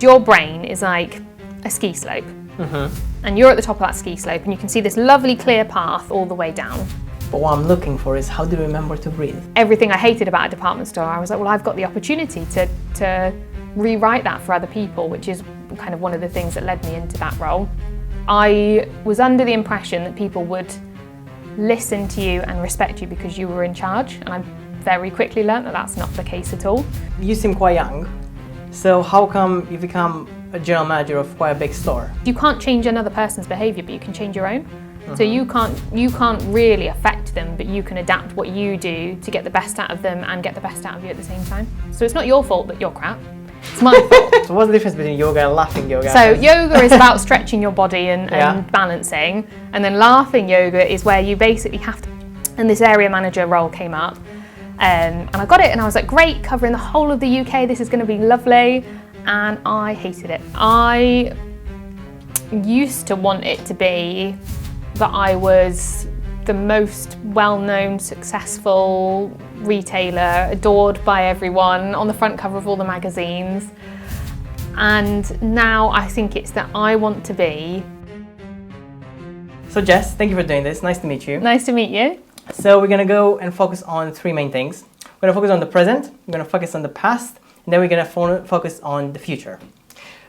Your brain is like a ski slope. And you're at the top of that ski slope and you can see this lovely clear path all the way down. But what I'm looking for is how do you remember to breathe? Everything I hated about a department store, I was like, well, I've got the opportunity to rewrite that for other people, which is kind of one of the things that led me into that role. I was under the impression that people would listen to you and respect you because you were in charge, and I very quickly learned that that's not the case at all. You seem quite young, so how come you become a general manager of quite a big store? You can't change another person's behaviour, but you can change your own. So you can't really affect them, but you can adapt what you do to get the best out of them and get the best out of you at the same time. So it's not your fault that you're crap. It's my fault. So what's the difference between yoga and laughing yoga? So yoga is about stretching your body and balancing, and then laughing yoga is where you basically have to. And this area manager role came up, and I got it, and I was like, great, covering the whole of the UK. This is going to be lovely, and I hated it. I used to want it to be that I was the most well-known, successful retailer, adored by everyone, on the front cover of all the magazines. And now I think it's that I want to be. So Jess, thank you for doing this. Nice to meet you. Nice to meet you. So we're gonna go and focus on three main things. We're gonna focus on the present, we're gonna focus on the past, and then we're gonna focus on the future.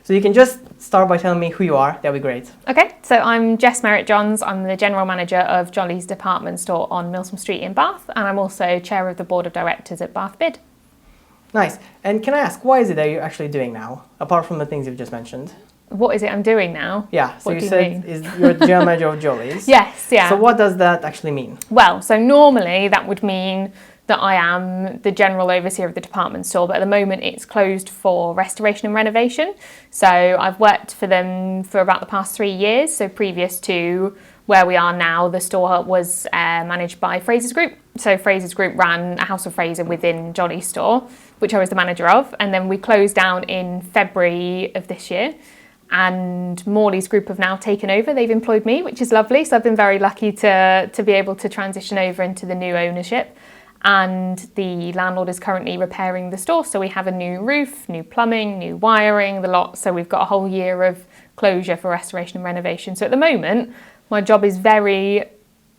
So you can just start by telling me who you are, that'd be great. Okay, so I'm Jess Merritt-Johns. I'm the General Manager of Jolly's department store on Milsom Street in Bath, and I'm also Chair of the Board of Directors at Bath Bid. Nice. And can I ask, what is it that you're actually doing now, apart from the things you've just mentioned? What is it I'm doing now? Yeah, so What you do you said mean? you're the General Manager of Jolly's. Yes, yeah. So what does that actually mean? Well, so normally that would mean that I am the general overseer of the department store, but at the moment it's closed for restoration and renovation. So I've worked for them for about the past 3 years. So previous to where we are now, the store was managed by Fraser's Group. So Fraser's Group ran a House of Fraser within Jolly's store, which I was the manager of. And then we closed down in February of this year. And Morley's Group have now taken over. They've employed me, which is lovely. So I've been very lucky to be able to transition over into the new ownership. And the landlord is currently repairing the store. So we have a new roof, new plumbing, new wiring, the lot. So we've got a whole year of closure for restoration and renovation. So at the moment, my job is very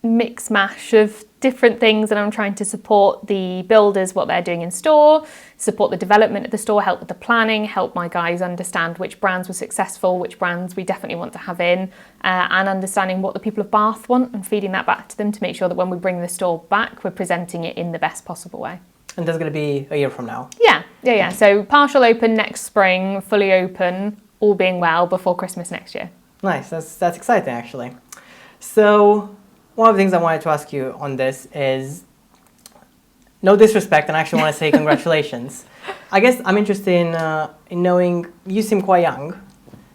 mix mash of different things, and I'm trying to support the builders, what they're doing in store, support the development of the store, help with the planning, help my guys understand which brands were successful, which brands we definitely want to have in, and understanding what the people of Bath want and feeding that back to them to make sure that when we bring the store back, we're presenting it in the best possible way. And that's going to be a year from now? Yeah. So partial open next spring, fully open, all being well, before Christmas next year. Nice, that's exciting actually. So one of the things I wanted to ask you on this is, no disrespect, and I actually want to say congratulations. I guess I'm interested in knowing, you seem quite young,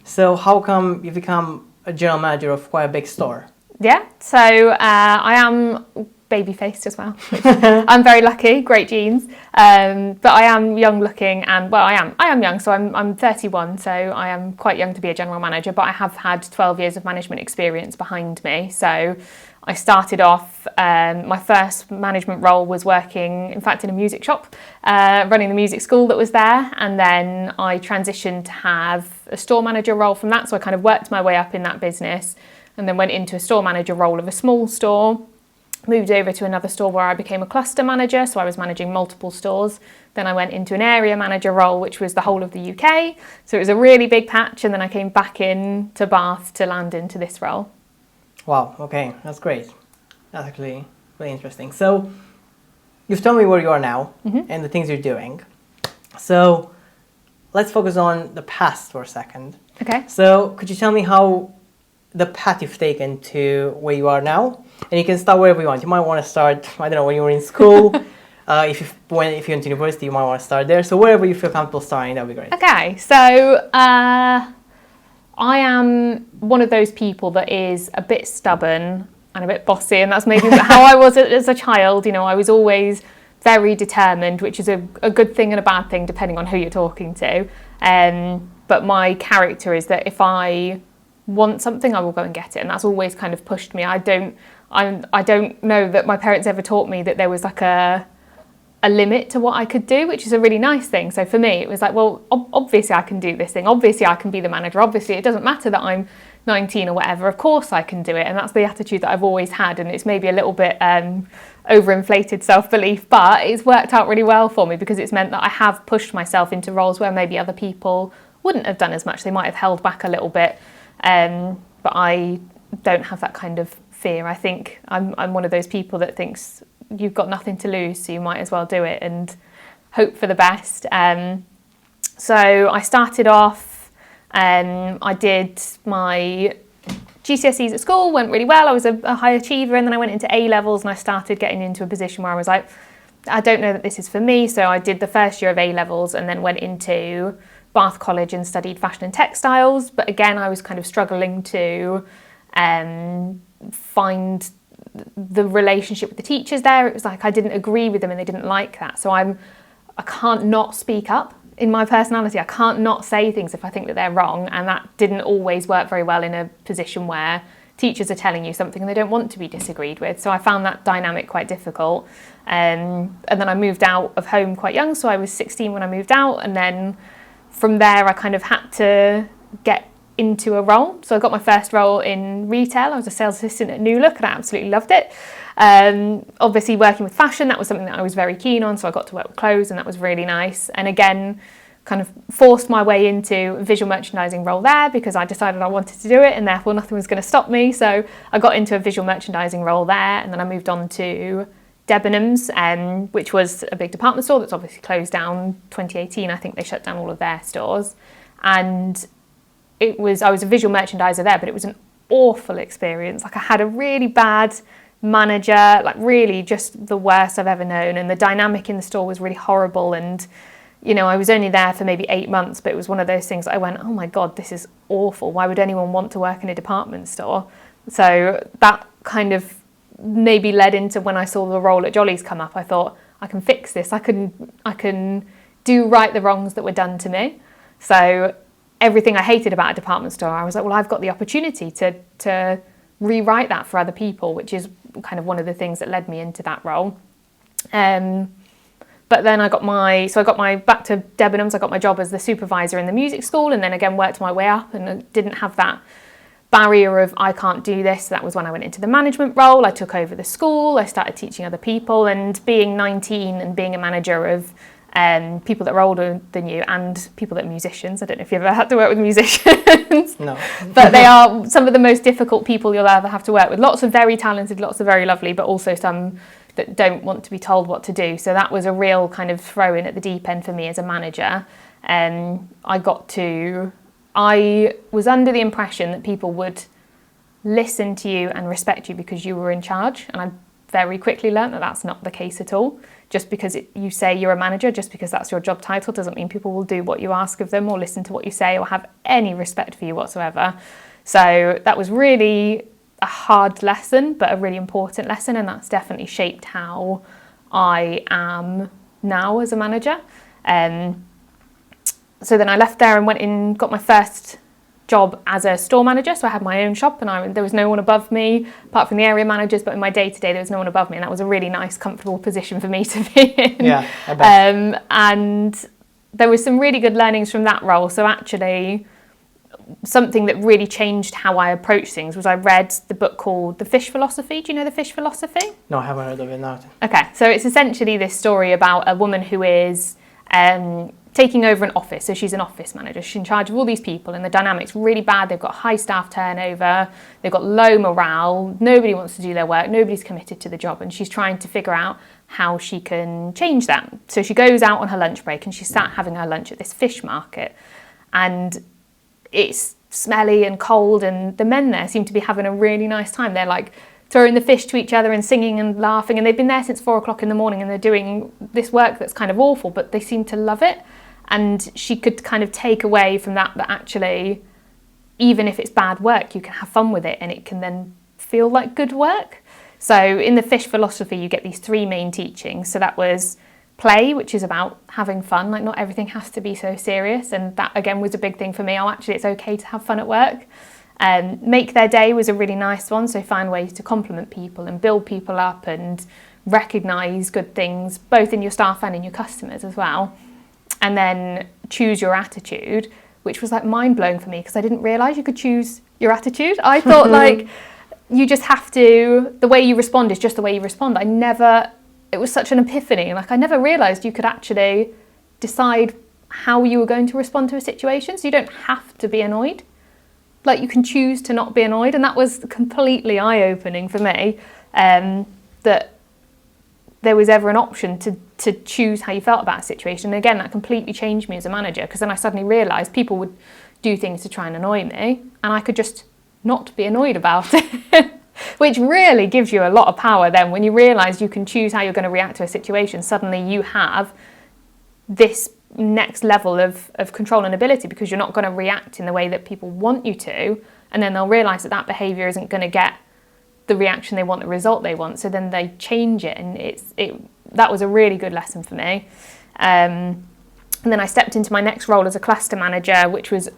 so how come you've become a general manager of quite a big store? Yeah, so I am baby-faced as well. I'm very lucky, great genes, but I am young looking, and well, I am young, so I'm 31, so I am quite young to be a general manager, but I have had 12 years of management experience behind me. So I started off, my first management role was working, in fact, in a music shop, running the music school that was there, and then I transitioned to have a store manager role from that, so I kind of worked my way up in that business, and then went into a store manager role of a small store, moved over to another store where I became a cluster manager, so I was managing multiple stores. Then I went into an area manager role, which was the whole of the UK, so it was a really big patch, and then I came back in to Bath to land into this role. Wow, okay, that's great. That's actually really interesting. So you've told me where you are now and the things you're doing. So let's focus on the past for a second. Okay. So could you tell me how the path you've taken to where you are now? And you can start wherever you want. You might want to start, I don't know, when you were in school. If you went to university, you might want to start there. So wherever you feel comfortable starting, that would be great. Okay, so I am one of those people that is a bit stubborn and a bit bossy, and that's maybe how I was as a child. You know, I was always very determined, which is a good thing and a bad thing depending on who you're talking to. But my character is that if I want something, I will go and get it, and that's always kind of pushed me. I don't know that my parents ever taught me that there was like a a limit to what I could do, which is a really nice thing. So for me, it was like, well, obviously I can do this thing. Obviously I can be the manager. Obviously it doesn't matter that I'm 19 or whatever. Of course I can do it. And that's the attitude that I've always had. And it's maybe a little bit overinflated self-belief, but it's worked out really well for me because it's meant that I have pushed myself into roles where maybe other people wouldn't have done as much. They might have held back a little bit. But I don't have that kind of fear. I think I'm one of those people that thinks you've got nothing to lose, so you might as well do it and hope for the best. So I started off, I did my GCSEs at school, went really well. I was a high achiever, and then I went into A-levels and I started getting into a position where I was like, I don't know that this is for me. So I did the first year of A-levels and then went into Bath College and studied fashion and textiles. But again, I was kind of struggling to find the relationship with the teachers there. It was like I didn't agree with them and they didn't like that. So I can't not speak up in my personality. I can't not say things if I think that they're wrong, and that didn't always work very well in a position where teachers are telling you something and they don't want to be disagreed with. So I found that dynamic quite difficult. And then I moved out of home quite young, so I was 16 when I moved out, and then from there I kind of had to get into a role. So I got my first role in retail. I was a sales assistant at Luca and I absolutely loved it. Obviously working with fashion, that was something that I was very keen on, so I got to work with clothes and that was really nice. And again, kind of forced my way into a visual merchandising role there because I decided I wanted to do it and therefore nothing was going to stop me. So I got into a visual merchandising role there, and then I moved on to Debenhams, which was a big department store that's obviously closed down 2018. I think they shut down all of their stores. And I was a visual merchandiser there, but it was an awful experience. Like I had a really bad manager, like really just the worst I've ever known. And the dynamic in the store was really horrible. And, you know, I was only there for maybe 8 months, but it was one of those things that I went, oh my God, this is awful. Why would anyone want to work in a department store? So that kind of maybe led into when I saw the role at Jolly's come up, I thought, I can fix this. I can do right the wrongs that were done to me. So everything I hated about a department store, I was like, well, I've got the opportunity to rewrite that for other people, which is kind of one of the things that led me into that role. But then I got my back to Debenhams, I got my job as the supervisor in the music school, and then again worked my way up, and I didn't have that barrier of I can't do this. That was when I went into the management role. I took over the school, I started teaching other people, and being 19 and being a manager of people that are older than you and people that are musicians. I don't know if you've ever had to work with musicians. No. But they are some of the most difficult people you'll ever have to work with. Lots of very talented, lots of very lovely, but also some that don't want to be told what to do. So that was a real kind of throw in at the deep end for me as a manager. I was under the impression that people would listen to you and respect you because you were in charge. And I very quickly learned that that's not the case at all. Just because you say you're a manager, just because that's your job title, doesn't mean people will do what you ask of them or listen to what you say or have any respect for you whatsoever. So that was really a hard lesson, but a really important lesson. And that's definitely shaped how I am now as a manager. So then I left there and went and got my first job as a store manager. So I had my own shop, and there was no one above me apart from the area managers, but in my day-to-day there was no one above me, and that was a really nice, comfortable position for me to be in. Yeah, I bet. And there was some really good learnings from that role. So actually something that really changed how I approach things was I read the book called The Fish Philosophy. Do you know The Fish Philosophy? No, I haven't heard of it, no. Okay, so it's essentially this story about a woman who is taking over an office. So she's an office manager. She's in charge of all these people, and the dynamic's really bad. They've got high staff turnover. They've got low morale. Nobody wants to do their work. Nobody's committed to the job, and she's trying to figure out how she can change that. So she goes out on her lunch break, and she's sat having her lunch at this fish market, and it's smelly and cold, and the men there seem to be having a really nice time. They're like throwing the fish to each other and singing and laughing, and they've been there since 4 o'clock in the morning, and they're doing this work that's kind of awful, but they seem to love it. And she could kind of take away from that actually, even if it's bad work, you can have fun with it and it can then feel like good work. So in the Fish Philosophy, you get these 3 main teachings. So that was play, which is about having fun. Like not everything has to be so serious. And that again was a big thing for me. Oh, actually it's okay to have fun at work. Make their day was a really nice one. So find ways to compliment people and build people up and recognise good things both in your staff and in your customers as well, and then choose your attitude, which was like mind-blowing for me because I didn't realise you could choose your attitude. I thought like you just have to, the way you respond is just the way you respond. It was such an epiphany, like I never realised you could actually decide how you were going to respond to a situation, so you don't have to be annoyed. Like you can choose to not be annoyed, and that was completely eye-opening for me, that there was ever an option to choose how you felt about a situation. And again, that completely changed me as a manager, because then I suddenly realised people would do things to try and annoy me, and I could just not be annoyed about it, which really gives you a lot of power then. When you realise you can choose how you're going to react to a situation, suddenly you have this next level of control and ability, because you're not going to react in the way that people want you to, and then they'll realise that that behaviour isn't going to get the reaction they want, the result they want, so then they change it, and that was a really good lesson for me. And then I stepped into my next role as a cluster manager, which was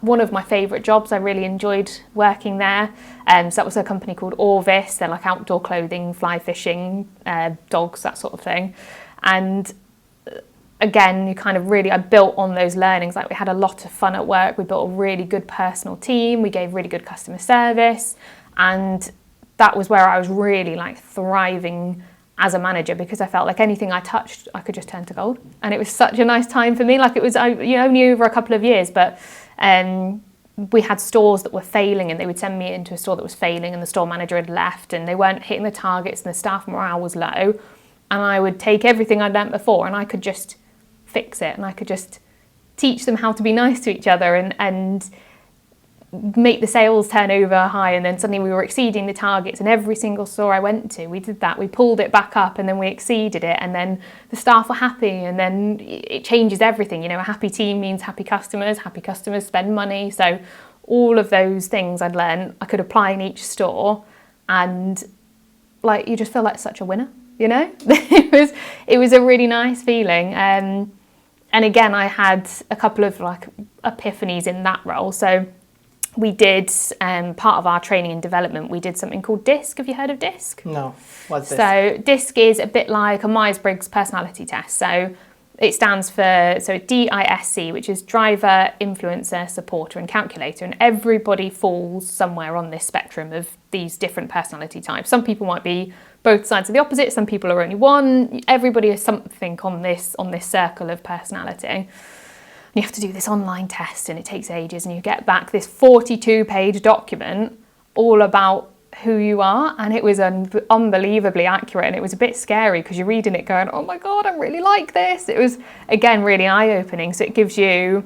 one of my favourite jobs. I really enjoyed working there. So that was a company called Orvis. They're like outdoor clothing, fly fishing, dogs, that sort of thing. And again, I built on those learnings. Like we had a lot of fun at work. We built a really good personal team. We gave really good customer service. And that was where I was really like thriving as a manager, because I felt like anything I touched, I could just turn to gold. And it was such a nice time for me. Like it was only over a couple of years, but we had stores that were failing, and they would send me into a store that was failing, and the store manager had left and they weren't hitting the targets and the staff morale was low. And I would take everything I'd learnt before and I could just fix it, and I could just teach them how to be nice to each other and make the sales turnover high, and then suddenly we were exceeding the targets, and every single store I went to, we did that. We pulled it back up and then we exceeded it, and then the staff were happy, and then it changes everything. A happy team means happy customers spend money. So all of those things I'd learned, I could apply in each store, and like you just feel like such a winner, it was a really nice feeling. And again, I had a couple of like epiphanies in that role. So we did, part of our training and development, we did something called DISC. Have you heard of DISC? No. What's this? So DISC is a bit like a Myers-Briggs personality test. So it stands for DISC, which is driver, influencer, supporter and calculator. And everybody falls somewhere on this spectrum of these different personality types. Some people might be both sides of the opposite. Some people are only one. Everybody is something on this circle of personality. You have to do this online test, and it takes ages, and you get back this 42-page document all about who you are, and it was unbelievably accurate, and it was a bit scary because you're reading it going, oh my god, I'm really like this. It was, again, really eye-opening. So it gives you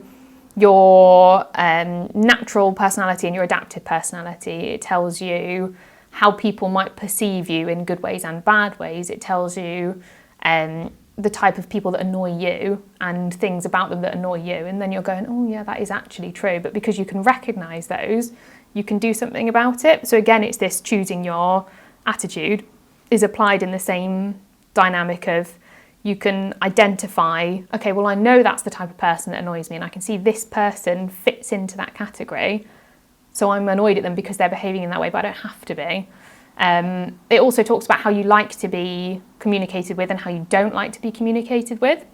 your natural personality and your adaptive personality. It tells you how people might perceive you in good ways and bad ways. It tells you the type of people that annoy you and things about them that annoy you, and then you're going, oh yeah, that is actually true. But because you can recognise those, you can do something about it. So again, it's this choosing your attitude is applied in the same dynamic of, you can identify, okay, well, I know that's the type of person that annoys me, and I can see this person fits into that category, so I'm annoyed at them because they're behaving in that way, but I don't have to be. It also talks about how you like to be communicated with and how you don't like to be communicated with,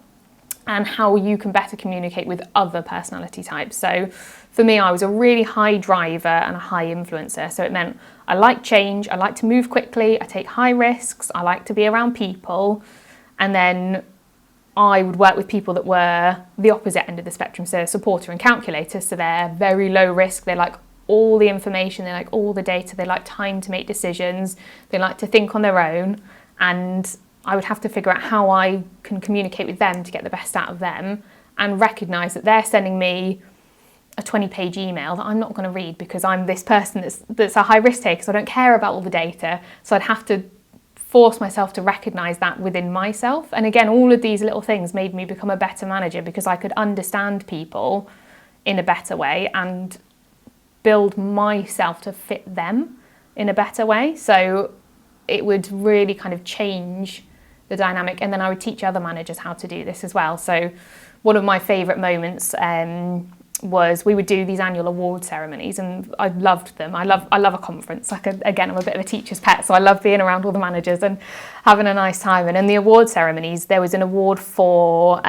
and how you can better communicate with other personality types. So for me, I was a really high driver and a high influencer. So it meant I like change, I like to move quickly, I take high risks, I like to be around people. And then I would work with people that were the opposite end of the spectrum, so supporter and calculator. So they're very low risk, they like all the information, they like all the data, they like time to make decisions, they like to think on their own, and I would have to figure out how I can communicate with them to get the best out of them, and recognise that they're sending me a 20-page email that I'm not going to read because I'm this person that's a high risk taker, so I don't care about all the data. So I'd have to force myself to recognise that within myself. And again, all of these little things made me become a better manager, because I could understand people in a better way and build myself to fit them in a better way. So it would really kind of change the dynamic, and then I would teach other managers how to do this as well. So one of my favourite moments was we would do these annual award ceremonies, and I loved them. I love a conference. Again, I'm a bit of a teacher's pet, so I love being around all the managers and having a nice time. And in the award ceremonies, there was an award for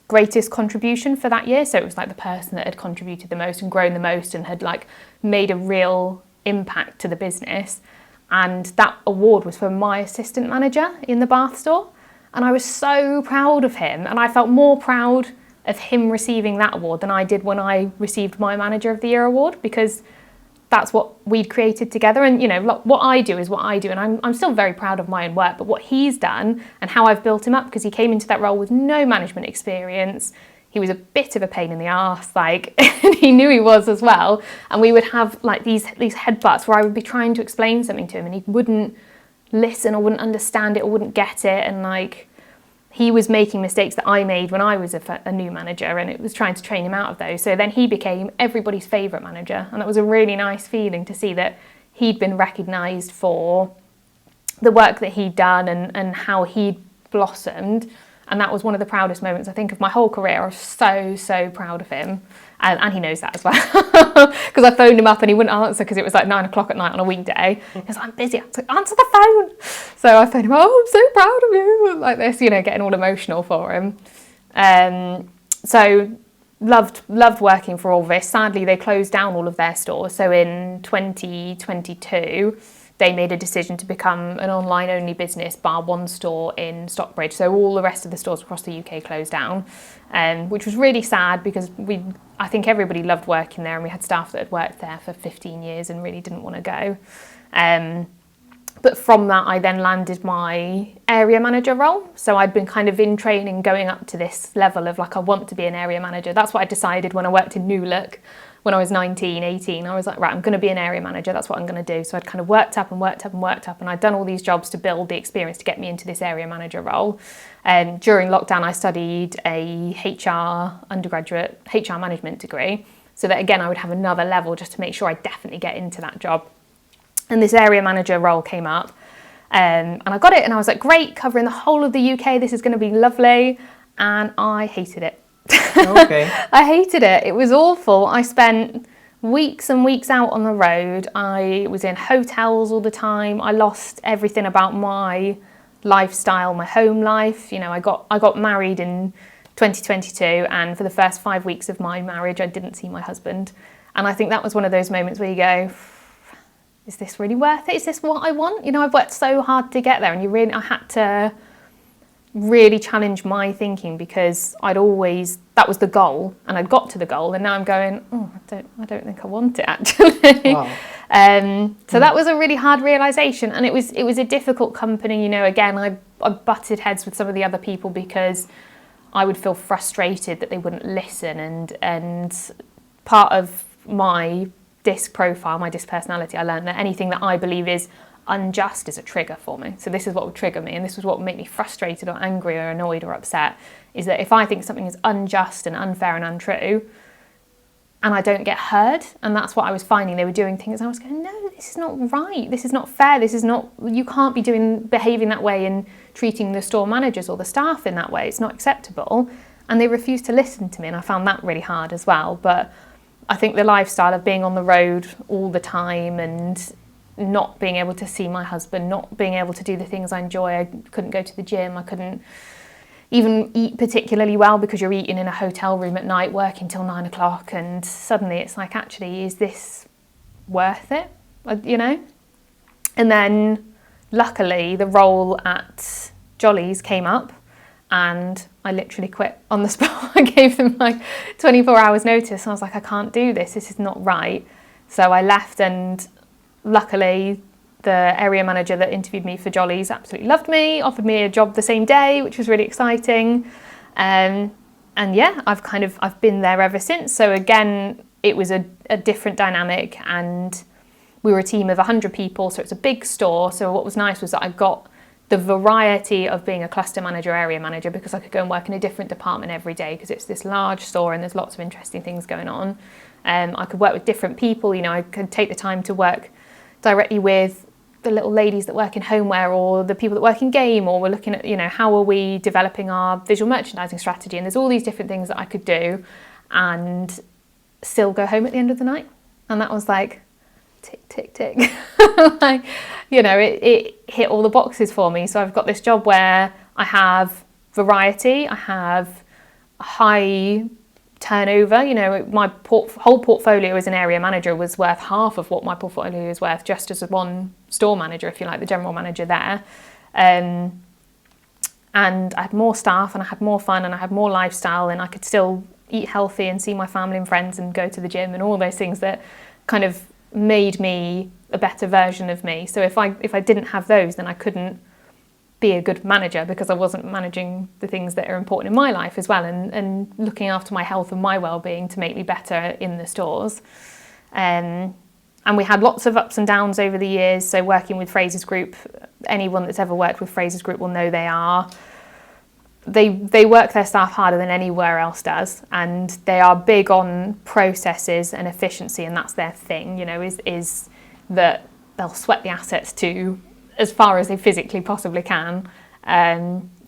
greatest contribution for that year. So it was like the person that had contributed the most and grown the most and had like made a real impact to the business. And that award was for my assistant manager in the Bath store. And I was so proud of him, and I felt more proud of him receiving that award than I did when I received my Manager of the Year award, because that's what we'd created together. And you know, what I do is what I do, and I'm still very proud of my own work, but what he's done and how I've built him up, because he came into that role with no management experience. He was a bit of a pain in the arse, like, and he knew he was as well. And we would have like these headbutts where I would be trying to explain something to him and he wouldn't listen or wouldn't understand it or wouldn't get it. And like, he was making mistakes that I made when I was a new manager, and it was trying to train him out of those. So then he became everybody's favourite manager, and it was a really nice feeling to see that he'd been recognised for the work that he'd done and how he'd blossomed. And that was one of the proudest moments, I think, of my whole career. I was so proud of him. And he knows that as well. Because I phoned him up and he wouldn't answer because it was like 9 o'clock at night on a weekday. He was like, I'm busy. I was like, answer the phone. So I phoned him, oh, I'm so proud of you. Like this, you know, getting all emotional for him. So loved working for Orvis. Sadly, they closed down all of their stores. So in 2022, they made a decision to become an online-only business, bar one store in Stockbridge. So all the rest of the stores across the UK closed down, which was really sad because I think everybody loved working there, and we had staff that had worked there for 15 years and really didn't want to go. But from that, I then landed my area manager role. So I'd been kind of in training going up to this level of like, I want to be an area manager. That's what I decided when I worked in New Look. When I was 19, 18, I was like, right, I'm going to be an area manager. That's what I'm going to do. So I'd kind of worked up, and I'd done all these jobs to build the experience to get me into this area manager role. During lockdown, I studied a undergraduate HR management degree, so that again, I would have another level just to make sure I definitely get into that job. And this area manager role came up, and I got it, and I was like, great, covering the whole of the UK. This is going to be lovely. And I hated it. Okay. I hated it. It was awful. I spent weeks and weeks out on the road. I was in hotels all the time. I lost everything about my lifestyle, my home life. You know, I got married in 2022, and for the first 5 weeks of my marriage, I didn't see my husband. And I think that was one of those moments where you go, is this really worth it? Is this what I want? You know, I've worked so hard to get there, and I had to really challenge my thinking, because that was the goal, and I'd got to the goal, and now I'm going, I don't think I want it actually. Wow. So that was a really hard realization, and it was a difficult company. You know, again, I butted heads with some of the other people because I would feel frustrated that they wouldn't listen, and part of my DISC profile, my DISC personality, I learned that anything that I believe is unjust is a trigger for me. So this is what would trigger me, and this was what would make me frustrated or angry or annoyed or upset, is that if I think something is unjust and unfair and untrue, and I don't get heard, and that's what I was finding. They were doing things, and I was going, no, this is not right, this is not fair, you can't be behaving that way and treating the store managers or the staff in that way, it's not acceptable. And they refused to listen to me, and I found that really hard as well. But I think the lifestyle of being on the road all the time and not being able to see my husband, not being able to do the things I enjoy. I couldn't go to the gym. I couldn't even eat particularly well because you're eating in a hotel room at night, working till 9 o'clock. And suddenly it's like, actually, is this worth it? You know? And then luckily the role at Jolly's came up, and I literally quit on the spot. I gave them like 24 hours notice. I was like, I can't do this. This is not right. So I left, and luckily, the area manager that interviewed me for Jolly's absolutely loved me, offered me a job the same day, which was really exciting. And yeah, I've been there ever since. So again, it was a different dynamic, and we were a team of 100 people, so it's a big store. So what was nice was that I got the variety of being a cluster manager, area manager, because I could go and work in a different department every day, because it's this large store and there's lots of interesting things going on. I could work with different people. You know, I could take the time to work directly with the little ladies that work in homeware, or the people that work in game, or we're looking at, you know, how are we developing our visual merchandising strategy, and there's all these different things that I could do. and still go home at the end of the night. And that was like, tick, tick, tick. Like, you know, it hit all the boxes for me. So I've got this job where I have variety, I have high turnover. You know, my whole portfolio as an area manager was worth half of what my portfolio is worth just as one store manager, if you like, the general manager there. And I had more staff and I had more fun and I had more lifestyle and I could still eat healthy and see my family and friends and go to the gym and all those things that kind of made me a better version of me. So if I didn't have those, then I couldn't be a good manager because I wasn't managing the things that are important in my life as well, and looking after my health and my well-being to make me better in the stores. And we had lots of ups and downs over the years. So working with Fraser's Group, anyone that's ever worked with Fraser's Group will know they work their staff harder than anywhere else does, and they are big on processes and efficiency, and that's their thing, you know, is that they'll sweat the assets to as far as they physically possibly can.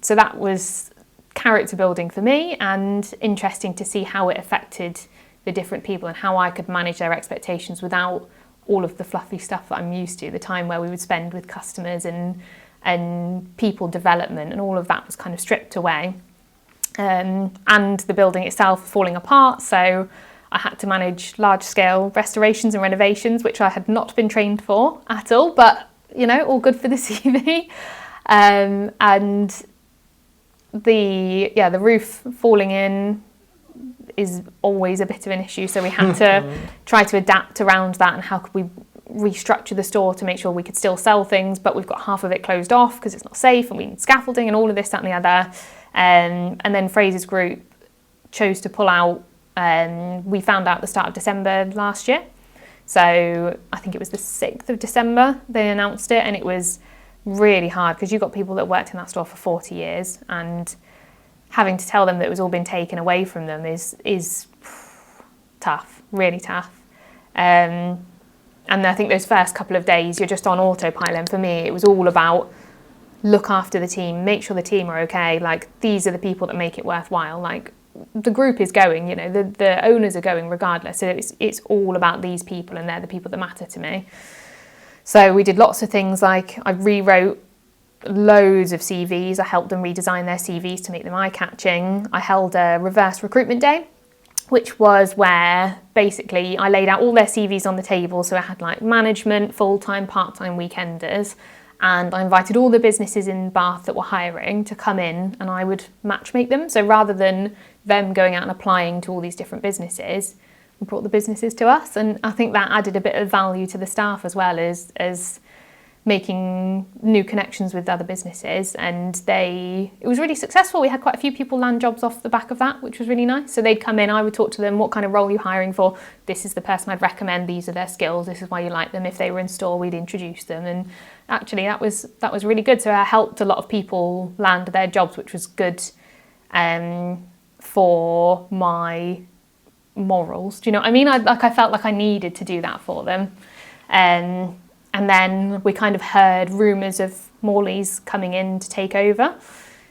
So that was character building for me and interesting to see how it affected the different people and how I could manage their expectations without all of the fluffy stuff that I'm used to, the time where we would spend with customers and people development, and all of that was kind of stripped away. And the building itself falling apart, so I had to manage large-scale restorations and renovations, which I had not been trained for at all, but, you know, all good for the CV. And the roof falling in is always a bit of an issue, so we had to try to adapt around that and how could we restructure the store to make sure we could still sell things, but we've got half of it closed off because it's not safe and we need scaffolding and all of this, that and the other. And then Fraser's Group chose to pull out. We found out at the start of December last year. So I think it was the 6th of December they announced it, and it was really hard because you've got people that worked in that store for 40 years and having to tell them that it was all been taken away from them is tough, really tough. And I think those first couple of days, you're just on autopilot. And for me, it was all about look after the team, make sure the team are okay. Like, these are the people that make it worthwhile. Like, the group is going, you know, the owners are going regardless. So it's all about these people, and they're the people that matter to me. So we did lots of things, like I rewrote loads of CVs. I helped them redesign their CVs to make them eye-catching. I held a reverse recruitment day, which was where basically I laid out all their CVs on the table. So I had like management, full-time, part-time, weekenders, and I invited all the businesses in Bath that were hiring to come in and I would matchmake them. So rather than them going out and applying to all these different businesses, we brought the businesses to us. And I think that added a bit of value to the staff as well as making new connections with other businesses, and it was really successful. We had quite a few people land jobs off the back of that, which was really nice. So they'd come in, I would talk to them, what kind of role are you hiring for? This is the person I'd recommend, these are their skills, this is why you like them. If they were in store, we'd introduce them, and actually that was really good. So I helped a lot of people land their jobs, which was good for my morals. Do you know what I mean? I felt like I needed to do that for them. And then we kind of heard rumours of Morley's coming in to take over.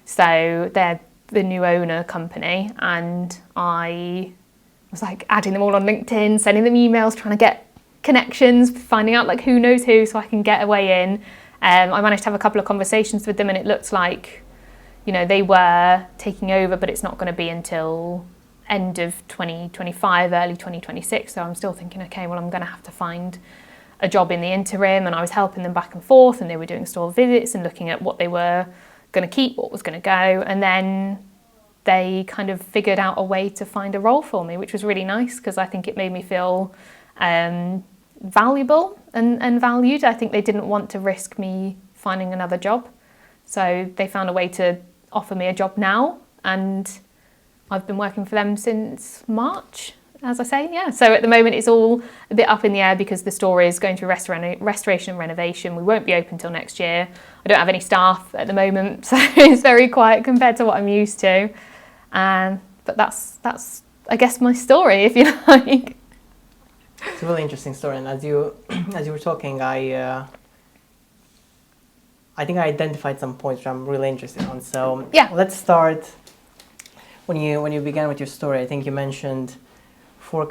So they're the new owner company, and I was like adding them all on LinkedIn, sending them emails, trying to get connections, finding out like who knows who so I can get a way in. I managed to have a couple of conversations with them, and it looked like, you know, they were taking over, but it's not going to be until end of 2025, early 2026. So I'm still thinking, okay, well, I'm going to have to find a job in the interim, and I was helping them back and forth, and they were doing store visits and looking at what they were going to keep, what was going to go, and then they kind of figured out a way to find a role for me, which was really nice because I think it made me feel valuable and valued. I think they didn't want to risk me finding another job, so they found a way to offer me a job now, and I've been working for them since March. As I say, yeah. So at the moment it's all a bit up in the air because the store is going through restoration and renovation. We won't be open till next year. I don't have any staff at the moment, so it's very quiet compared to what I'm used to. But that's I guess my story, if you like. It's a really interesting story, and as you were talking, I think I identified some points which I'm really interested on. So yeah, let's start when you began with your story, I think you mentioned for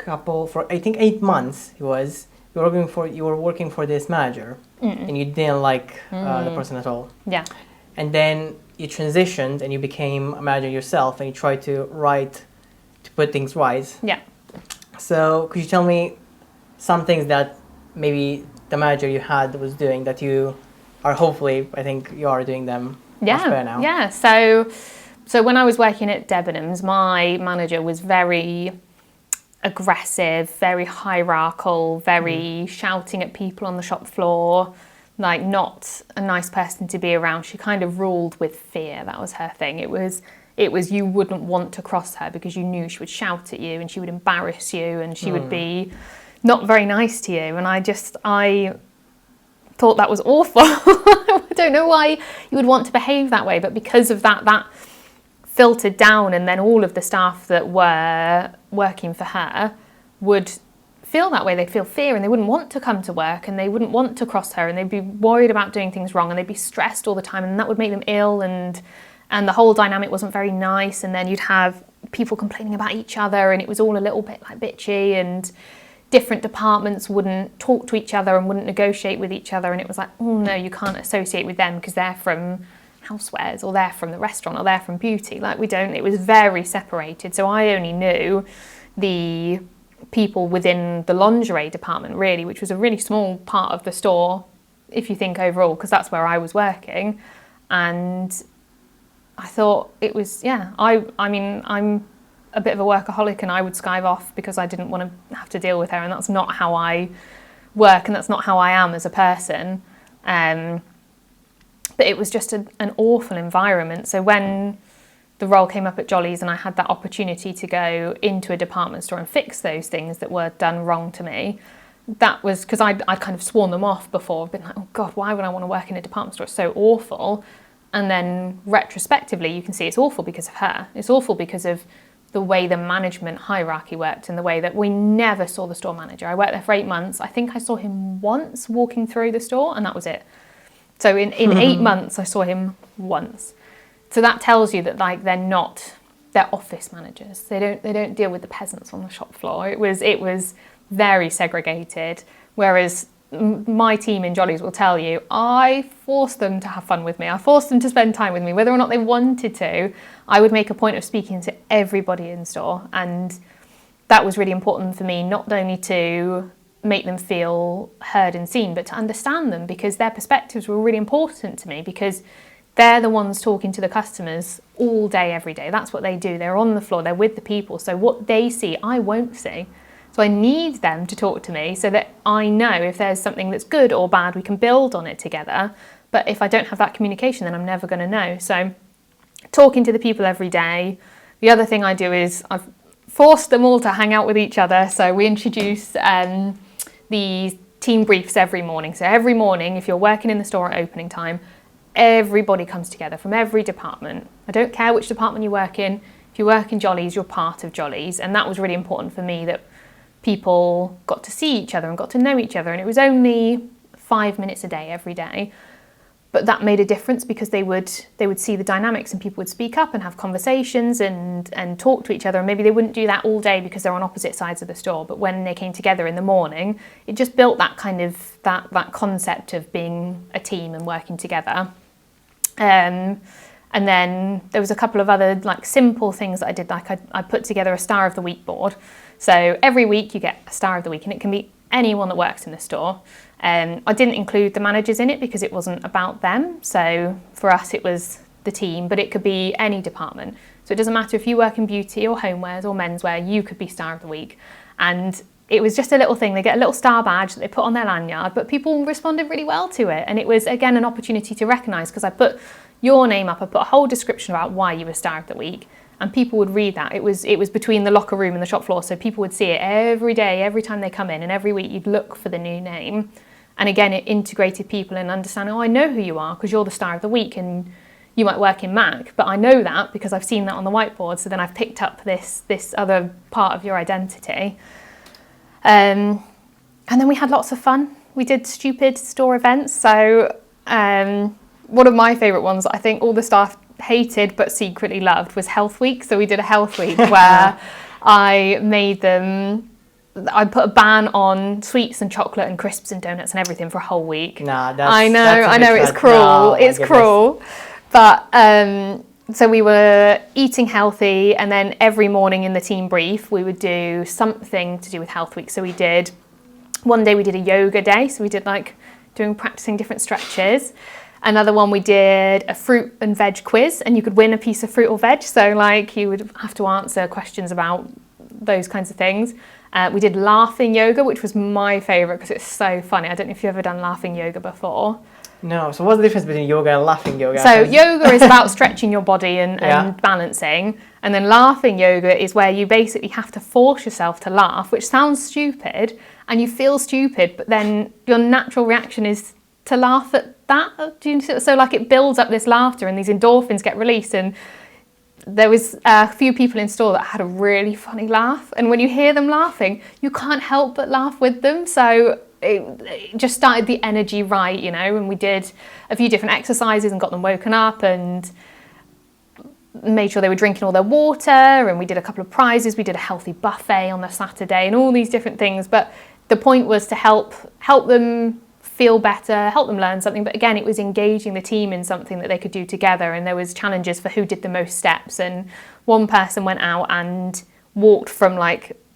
I think 8 months you were working for this manager, and you didn't like the person at all. Yeah. And then you transitioned and you became a manager yourself, and you tried to put things right. Yeah. So could you tell me some things that maybe the manager you had was doing that you are hopefully, I think you are doing them much better now? Yeah. So when I was working at Debenhams, my manager was very aggressive, very hierarchical, very shouting at people on the shop floor, like not a nice person to be around. She kind of ruled with fear. That was her thing. It was you wouldn't want to cross her because you knew she would shout at you and she would embarrass you and she would be not very nice to you. And I thought that was awful. I don't know why you would want to behave that way, but because of that filtered down, and then all of the staff that were working for her would feel that way. They'd feel fear and they wouldn't want to come to work and they wouldn't want to cross her and they'd be worried about doing things wrong and they'd be stressed all the time, and that would make them ill, and the whole dynamic wasn't very nice. And then you'd have people complaining about each other and it was all a little bit like bitchy, and different departments wouldn't talk to each other and wouldn't negotiate with each other, and it was like, oh no, you can't associate with them because they're from housewares or they're from the restaurant or they're from beauty. Like, we don't. It was very separated. So I only knew the people within the lingerie department, really, which was a really small part of the store if you think overall, because that's where I was working. And I thought it was, I mean, I'm a bit of a workaholic and I would skive off because I didn't want to have to deal with her, and that's not how I work and that's not how I am as a person. But it was just an awful environment. So when the role came up at Jolly's and I had that opportunity to go into a department store and fix those things that were done wrong to me, that was because I'd kind of sworn them off before. I've been like, oh God, why would I want to work in a department store? It's so awful. And then retrospectively, you can see it's awful because of her. It's awful because of the way the management hierarchy worked and the way that we never saw the store manager. I worked there for 8 months. I think I saw him once walking through the store, and that was it. So in 8 months, I saw him once. So that tells you that, like, they're office managers. They don't deal with the peasants on the shop floor. It was very segregated. Whereas my team in Jolly's will tell you, I forced them to have fun with me. I forced them to spend time with me, whether or not they wanted to. I would make a point of speaking to everybody in store, and that was really important for me, not only to make them feel heard and seen, but to understand them, because their perspectives were really important to me, because they're the ones talking to the customers all day, every day. That's what they do. They're on the floor, they're with the people. So what they see, I won't see. So I need them to talk to me so that I know if there's something that's good or bad, we can build on it together. But if I don't have that communication, then I'm never going to know. So talking to the people every day. The other thing I do is I've forced them all to hang out with each other. So we introduce the team briefs every morning. So every morning, if you're working in the store at opening time, everybody comes together from every department. I don't care which department you work in. If you work in Jolly's, you're part of Jolly's. And that was really important for me, that people got to see each other and got to know each other. And it was only 5 minutes a day, every day. But that made a difference because they would see the dynamics, and people would speak up and have conversations and talk to each other. And maybe they wouldn't do that all day because they're on opposite sides of the store. But when they came together in the morning, it just built that kind of that concept of being a team and working together. And then there was a couple of other like simple things that I did. Like I put together a Star of the Week board. So every week you get a Star of the Week, and it can be anyone that works in the store. I didn't include the managers in it because it wasn't about them. So for us, it was the team, but it could be any department. So it doesn't matter if you work in beauty or homewares or menswear, you could be Star of the Week. And it was just a little thing. They get a little star badge that they put on their lanyard, but people responded really well to it. And it was, again, an opportunity to recognise, because I put your name up, I put a whole description about why you were Star of the Week, and people would read that. It was between the locker room and the shop floor, so people would see it every day, every time they come in, and every week you'd look for the new name. And again, it integrated people in understanding, oh, I know who you are because you're the Star of the Week, and you might work in Mac, but I know that because I've seen that on the whiteboard, so then I've picked up this other part of your identity. And then we had lots of fun. We did stupid store events. So one of my favourite ones, I think all the staff hated but secretly loved was Health Week. So we did a Health Week where I put a ban on sweets and chocolate and crisps and donuts and everything for a whole week. Nah, I know, it's cruel. No, it's cruel. But so we were eating healthy, and then every morning in the team brief, we would do something to do with Health Week. So one day we did a yoga day. So we did practicing different stretches. Another one we did a fruit and veg quiz, and you could win a piece of fruit or veg. So you would have to answer questions about those kinds of things. We did laughing yoga, which was my favourite because it's so funny. I don't know if you've ever done laughing yoga before. No, so what's the difference between yoga and laughing yoga? So yoga is about stretching your body and balancing, and then laughing yoga is where you basically have to force yourself to laugh, which sounds stupid, and you feel stupid, but then your natural reaction is to laugh at that. So it builds up this laughter and these endorphins get released, and there was a few people in store that had a really funny laugh, and when you hear them laughing, you can't help but laugh with them. So it just started the energy right, and we did a few different exercises and got them woken up and made sure they were drinking all their water, and we did a couple of prizes. We did a healthy buffet on the Saturday and all these different things, but the point was to help them feel better, help them learn something. But again, it was engaging the team in something that they could do together, and there was challenges for who did the most steps. And one person went out and walked from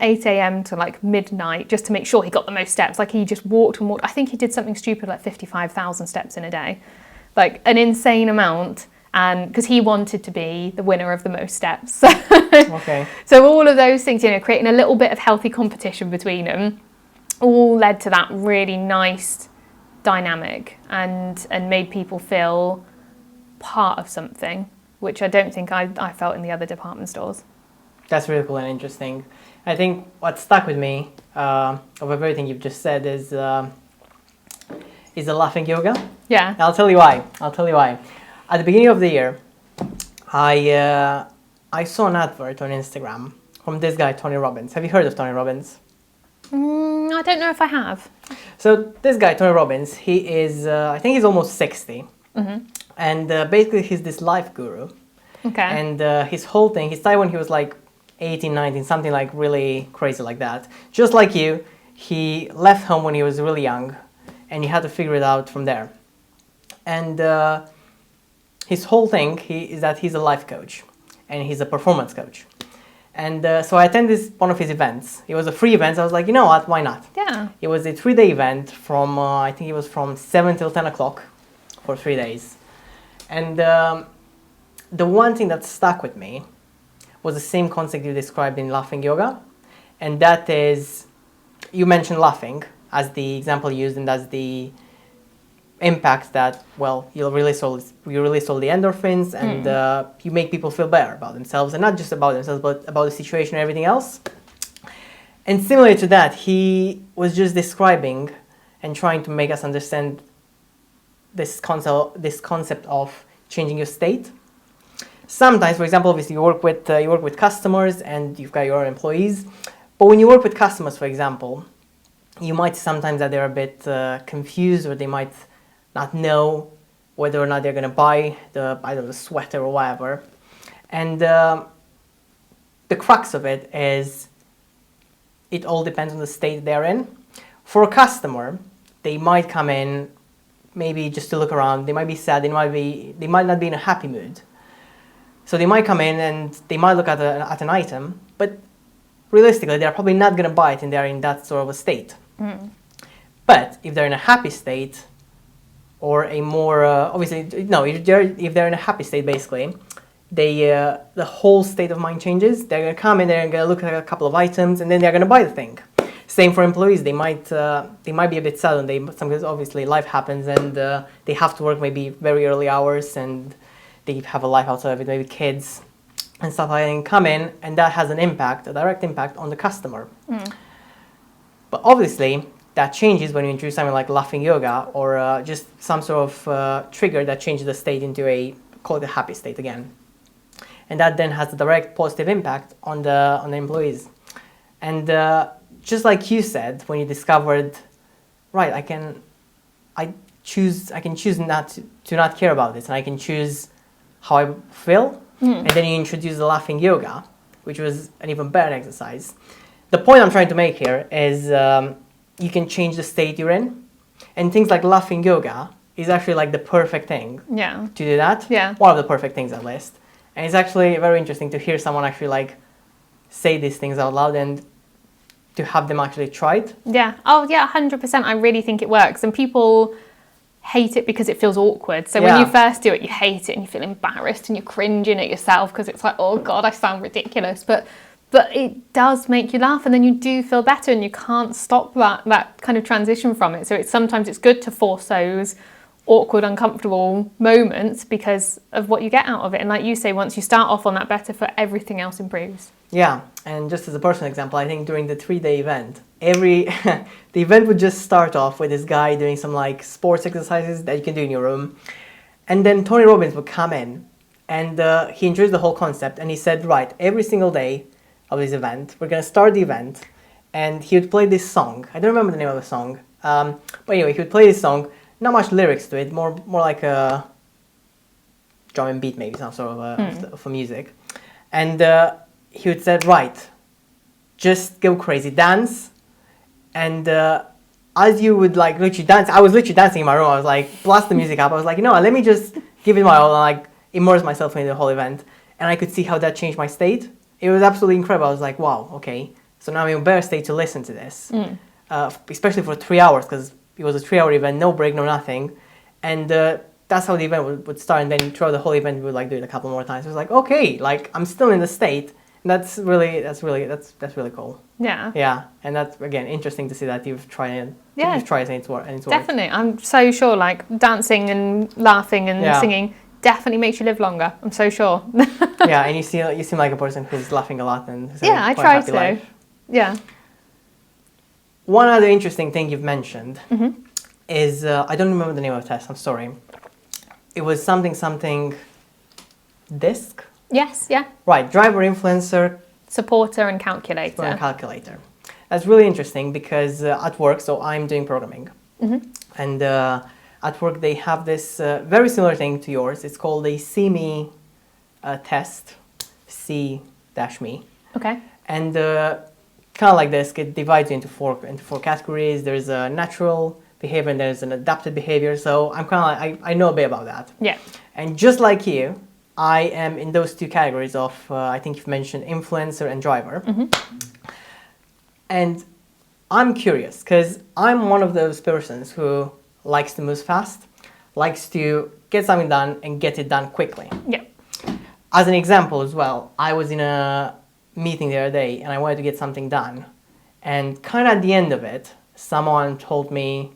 8 a.m. to midnight just to make sure he got the most steps. He just walked and walked. I think he did something stupid 55,000 steps in a day, an insane amount. And because he wanted to be the winner of the most steps. Okay. So all of those things, creating a little bit of healthy competition between them, all led to that really nice dynamic and made people feel part of something, which I don't think I felt in the other department stores. That's really cool and interesting. I think what stuck with me of everything you've just said is the laughing yoga. Yeah. I'll tell you why. At the beginning of the year, I saw an advert on Instagram from this guy, Tony Robbins. Have you heard of Tony Robbins? I don't know if I have. So this guy, Tony Robbins, he is, I think he's almost 60. Mm-hmm. And basically he's this life guru. Okay. And his whole thing, he started when he was 18, 19, something really crazy like that. Just like you, he left home when he was really young, and he had to figure it out from there. And his whole thing is that he's a life coach, and he's a performance coach. And so I attended one of his events. It was a free event, so I was like, you know what, why not? Yeah. It was a 3-day event from, I think it was from 7 till 10 o'clock for 3 days. And the one thing that stuck with me was the same concept you described in laughing yoga. And that is, you mentioned laughing as the example used, and as the impact that, you release all the endorphins, and you make people feel better about themselves, and not just about themselves, but about the situation and everything else. And similar to that, he was just describing and trying to make us understand this concept of changing your state. Sometimes, for example, obviously you work with customers and you've got your employees, but when you work with customers, for example, you might sometimes that they're a bit confused, or they might not know whether or not they're going to buy the sweater or whatever. And the crux of it is, it all depends on the state they're in. For a customer, they might come in maybe just to look around. They might be sad. They might not be in a happy mood. So they might come in and they might look at an item, but realistically, they're probably not going to buy it, and they're in that sort of a state. Mm. But if they're in a happy state, or a more if they're in a happy state, basically, the whole state of mind changes. They're going to come in, they're going to look at a couple of items, and then they're going to buy the thing. Same for employees. They might be a bit sad, and sometimes obviously life happens, and they have to work maybe very early hours, and they have a life outside of it, maybe kids and stuff like that, and come in, and that has a direct impact on the customer. Mm. But obviously, that changes when you introduce something like laughing yoga, or just some sort of trigger that changes the state into call it a happy state again. And that then has a direct positive impact on the employees. And just like you said, when you discovered, right, I can choose not to not care about this, and I can choose how I feel. And then he introduced the laughing yoga, which was an even better exercise. The point I'm trying to make here is you can change the state you're in. And things like laughing yoga is actually like the perfect thing to do that. Yeah. One of the perfect things at least. And it's actually very interesting to hear someone actually like say these things out loud and to have them actually try it. Yeah. Oh, yeah, 100%. I really think it works. And people hate it because it feels awkward. So when you first do it, you hate it and you feel embarrassed and you're cringing at yourself because it's like, oh God, I sound ridiculous. But it does make you laugh, and then you do feel better, and you can't stop that kind of transition from it. So sometimes it's good to force those awkward, uncomfortable moments because of what you get out of it. And like you say, once you start off on that better foot, everything else improves. Yeah, and just as a personal example, I think during the 3-day event, the event would just start off with this guy doing some like sports exercises that you can do in your room. And then Tony Robbins would come in and he introduced the whole concept, and he said, right, every single day of this event, we're going to start the event, and he would play this song. I don't remember the name of the song. But anyway, he would play this song, not much lyrics to it, more like a drum and beat, maybe some sort of a music. And he would say, right, just go crazy, dance. And as you would like literally dance, I was literally dancing in my room. I was like, blast the music up. I was like, let me just give it my all and like immerse myself in the whole event. And I could see how that changed my state. It was absolutely incredible. I was like, wow, okay. So now I'm in a better state to listen to this, especially for 3 hours, because it was a 3-hour event, no break, no nothing. And that's how the event would start. And then throughout the whole event, we would like do it a couple more times. It was like, okay, like I'm still in the state. And that's really cool. Yeah. Yeah. And that's, again, interesting to see that you've tried it. Yeah. You've tried it and it's worked. Definitely. I'm so sure like dancing and laughing and singing definitely makes you live longer. I'm so sure. Yeah, and you seem like a person who's laughing a lot and I try to. Life. Yeah. One other interesting thing you've mentioned is I don't remember the name of the test. I'm sorry. It was something DISC. Yes. Yeah. Right. Driver, influencer, supporter, and calculator. That's really interesting because at work, so I'm doing programming, and at work they have this very similar thing to yours. It's called a C-Me test, C-Me. Okay. And kind of like this, it divides you into four categories. There's a natural behavior and there's an adapted behavior. So I'm kind of like I know a bit about that. Yeah. And just like you, I am in those two categories of I think you've mentioned influencer and driver. And I'm curious because I'm one of those persons who likes to move fast, likes to get something done and get it done quickly. Yeah. As an example as well, I was in a meeting the other day and I wanted to get something done. And kind of at the end of it, someone told me,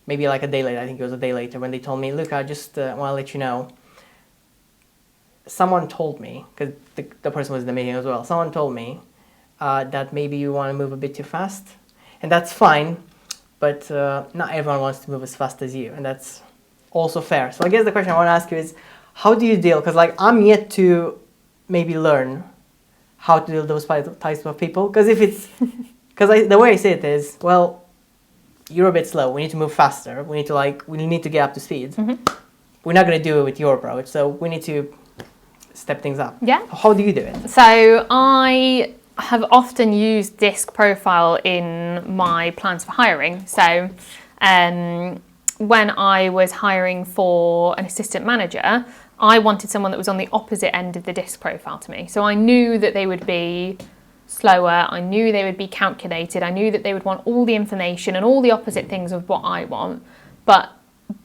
maybe like a day later, I think it was a day later, when they told me, Luca, I just want to let you know, someone told me, because the person was in the meeting as well, someone told me that maybe you want to move a bit too fast. And that's fine, but not everyone wants to move as fast as you, and that's also fair. So I guess the question I want to ask you is, how do you deal, because like I'm yet to maybe learn how to deal with those types of people, because if it's, because the way I say it is, well, you're a bit slow, we need to move faster, we need to get up to speed. We're not going to do it with your approach, so we need to step things up. Yeah. How do you do it? So I have often used DISC profile in my plans for hiring. So when I was hiring for an assistant manager, I wanted someone that was on the opposite end of the DISC profile to me. So I knew that they would be slower, I knew they would be calculated, I knew that they would want all the information and all the opposite things of what I want. But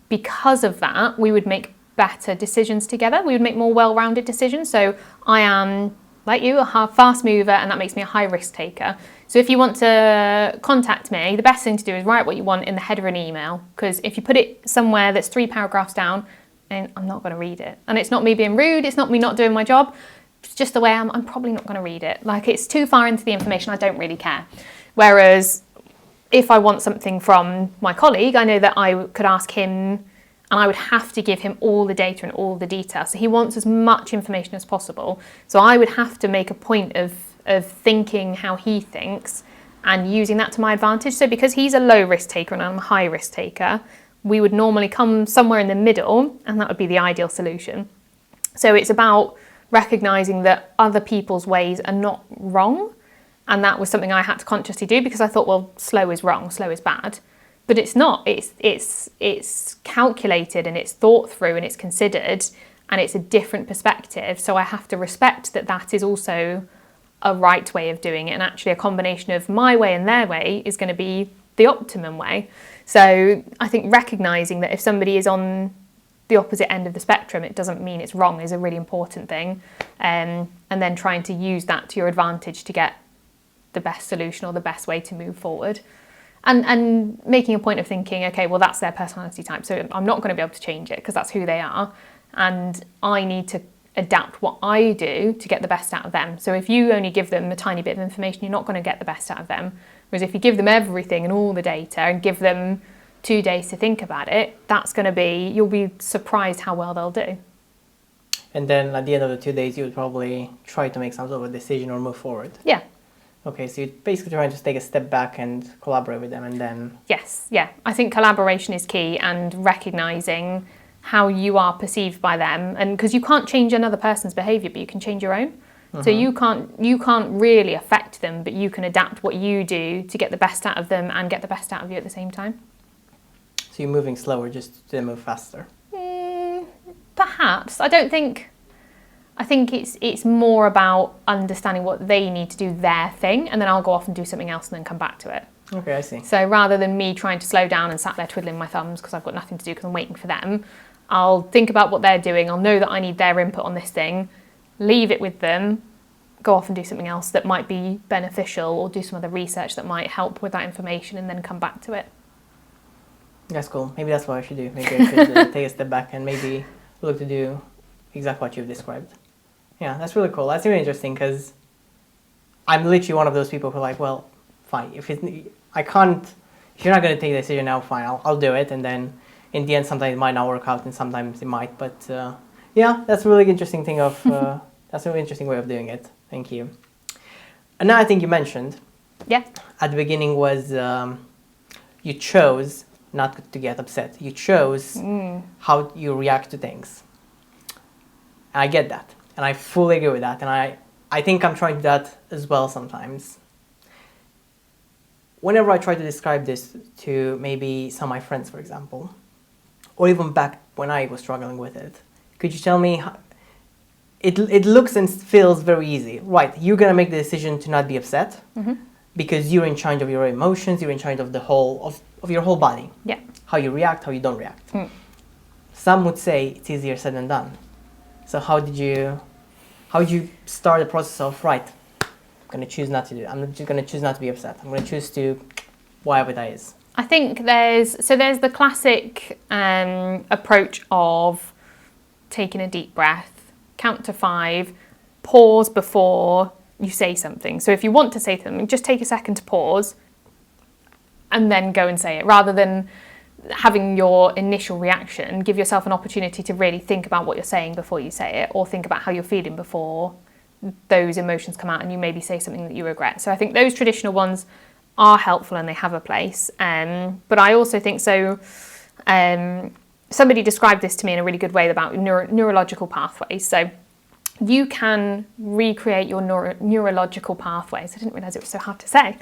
because of that, we would make better decisions together. We would make more well-rounded decisions. So I am, like you, a fast mover, and that makes me a high risk taker. So if you want to contact me, the best thing to do is write what you want in the header of an email, because if you put it somewhere that's 3 paragraphs down, and I'm not going to read it. And it's not me being rude, it's not me not doing my job, it's just the way I'm probably not going to read it. Like, it's too far into the information, I don't really care. Whereas if I want something from my colleague, I know that I could ask him and I would have to give him all the data and all the details. So he wants as much information as possible. So I would have to make a point of thinking how he thinks and using that to my advantage. So because he's a low risk taker and I'm a high risk taker, we would normally come somewhere in the middle, and that would be the ideal solution. So it's about recognising that other people's ways are not wrong. And that was something I had to consciously do because I thought, well, slow is wrong, slow is bad. But it's not. It's calculated and it's thought through and it's considered and it's a different perspective. So I have to respect that that is also a right way of doing it. And actually a combination of my way and their way is going to be the optimum way. So I think recognising that if somebody is on the opposite end of the spectrum, it doesn't mean it's wrong is a really important thing. And then trying to use that to your advantage to get the best solution or the best way to move forward. And making a point of thinking, okay, well, that's their personality type, so I'm not going to be able to change it because that's who they are. And I need to adapt what I do to get the best out of them. So if you only give them a tiny bit of information, you're not going to get the best out of them. Whereas if you give them everything and all the data and give them 2 days to think about it, that's going to be, you'll be surprised how well they'll do. And then at the end of the 2 days, you would probably try to make some sort of a decision or move forward. Yeah. Okay, so you're basically trying to take a step back and collaborate with them and then... Yes, yeah. I think collaboration is key and recognising how you are perceived by them. And because you can't change another person's behaviour, but you can change your own. Mm-hmm. So you can't really affect them, but you can adapt what you do to get the best out of them and get the best out of you at the same time. So you're moving slower just to move faster? Perhaps. I think it's more about understanding what they need to do their thing, and then I'll go off and do something else and then come back to it. Okay, I see. So rather than me trying to slow down and sat there twiddling my thumbs because I've got nothing to do because I'm waiting for them, I'll think about what they're doing. I'll know that I need their input on this thing, leave it with them, go off and do something else that might be beneficial or do some other research that might help with that information and then come back to it. That's cool. Maybe that's what I should do. Maybe I should take a step back and maybe look to do exactly what you've described. Yeah, that's really cool. That's really interesting because I'm literally one of those people who are like, well, fine. If you're not going to take the decision now, fine, I'll do it. And then in the end, sometimes it might not work out and sometimes it might. But yeah, that's a really interesting thing of, that's a really interesting way of doing it. Thank you. Another thing you mentioned at the beginning was you chose not to get upset. You chose how you react to things. And I get that. And I fully agree with that. And I think I'm trying to do that as well sometimes. Whenever I try to describe this to maybe some of my friends, for example, or even back when I was struggling with it, could you tell me how, it looks and feels very easy. Right, you're going to make the decision to not be upset because you're in charge of your emotions, you're in charge of the whole of your whole body. Yeah. How you react, how you don't react. Some would say it's easier said than done. So how did you start the process of, right, I'm going to choose not to do it. I'm just going to choose not to be upset. I'm going to choose to whatever that is. I think there's the classic approach of taking a deep breath, count to 5, pause before you say something. So if you want to say something, just take a second to pause and then go and say it, rather than having your initial reaction. Give yourself an opportunity to really think about what you're saying before you say it, or think about how you're feeling before those emotions come out and you maybe say something that you regret. So I think those traditional ones are helpful and they have a place. But I also think somebody described this to me in a really good way about neurological pathways. So you can recreate your neurological pathways. I didn't realise it was so hard to say.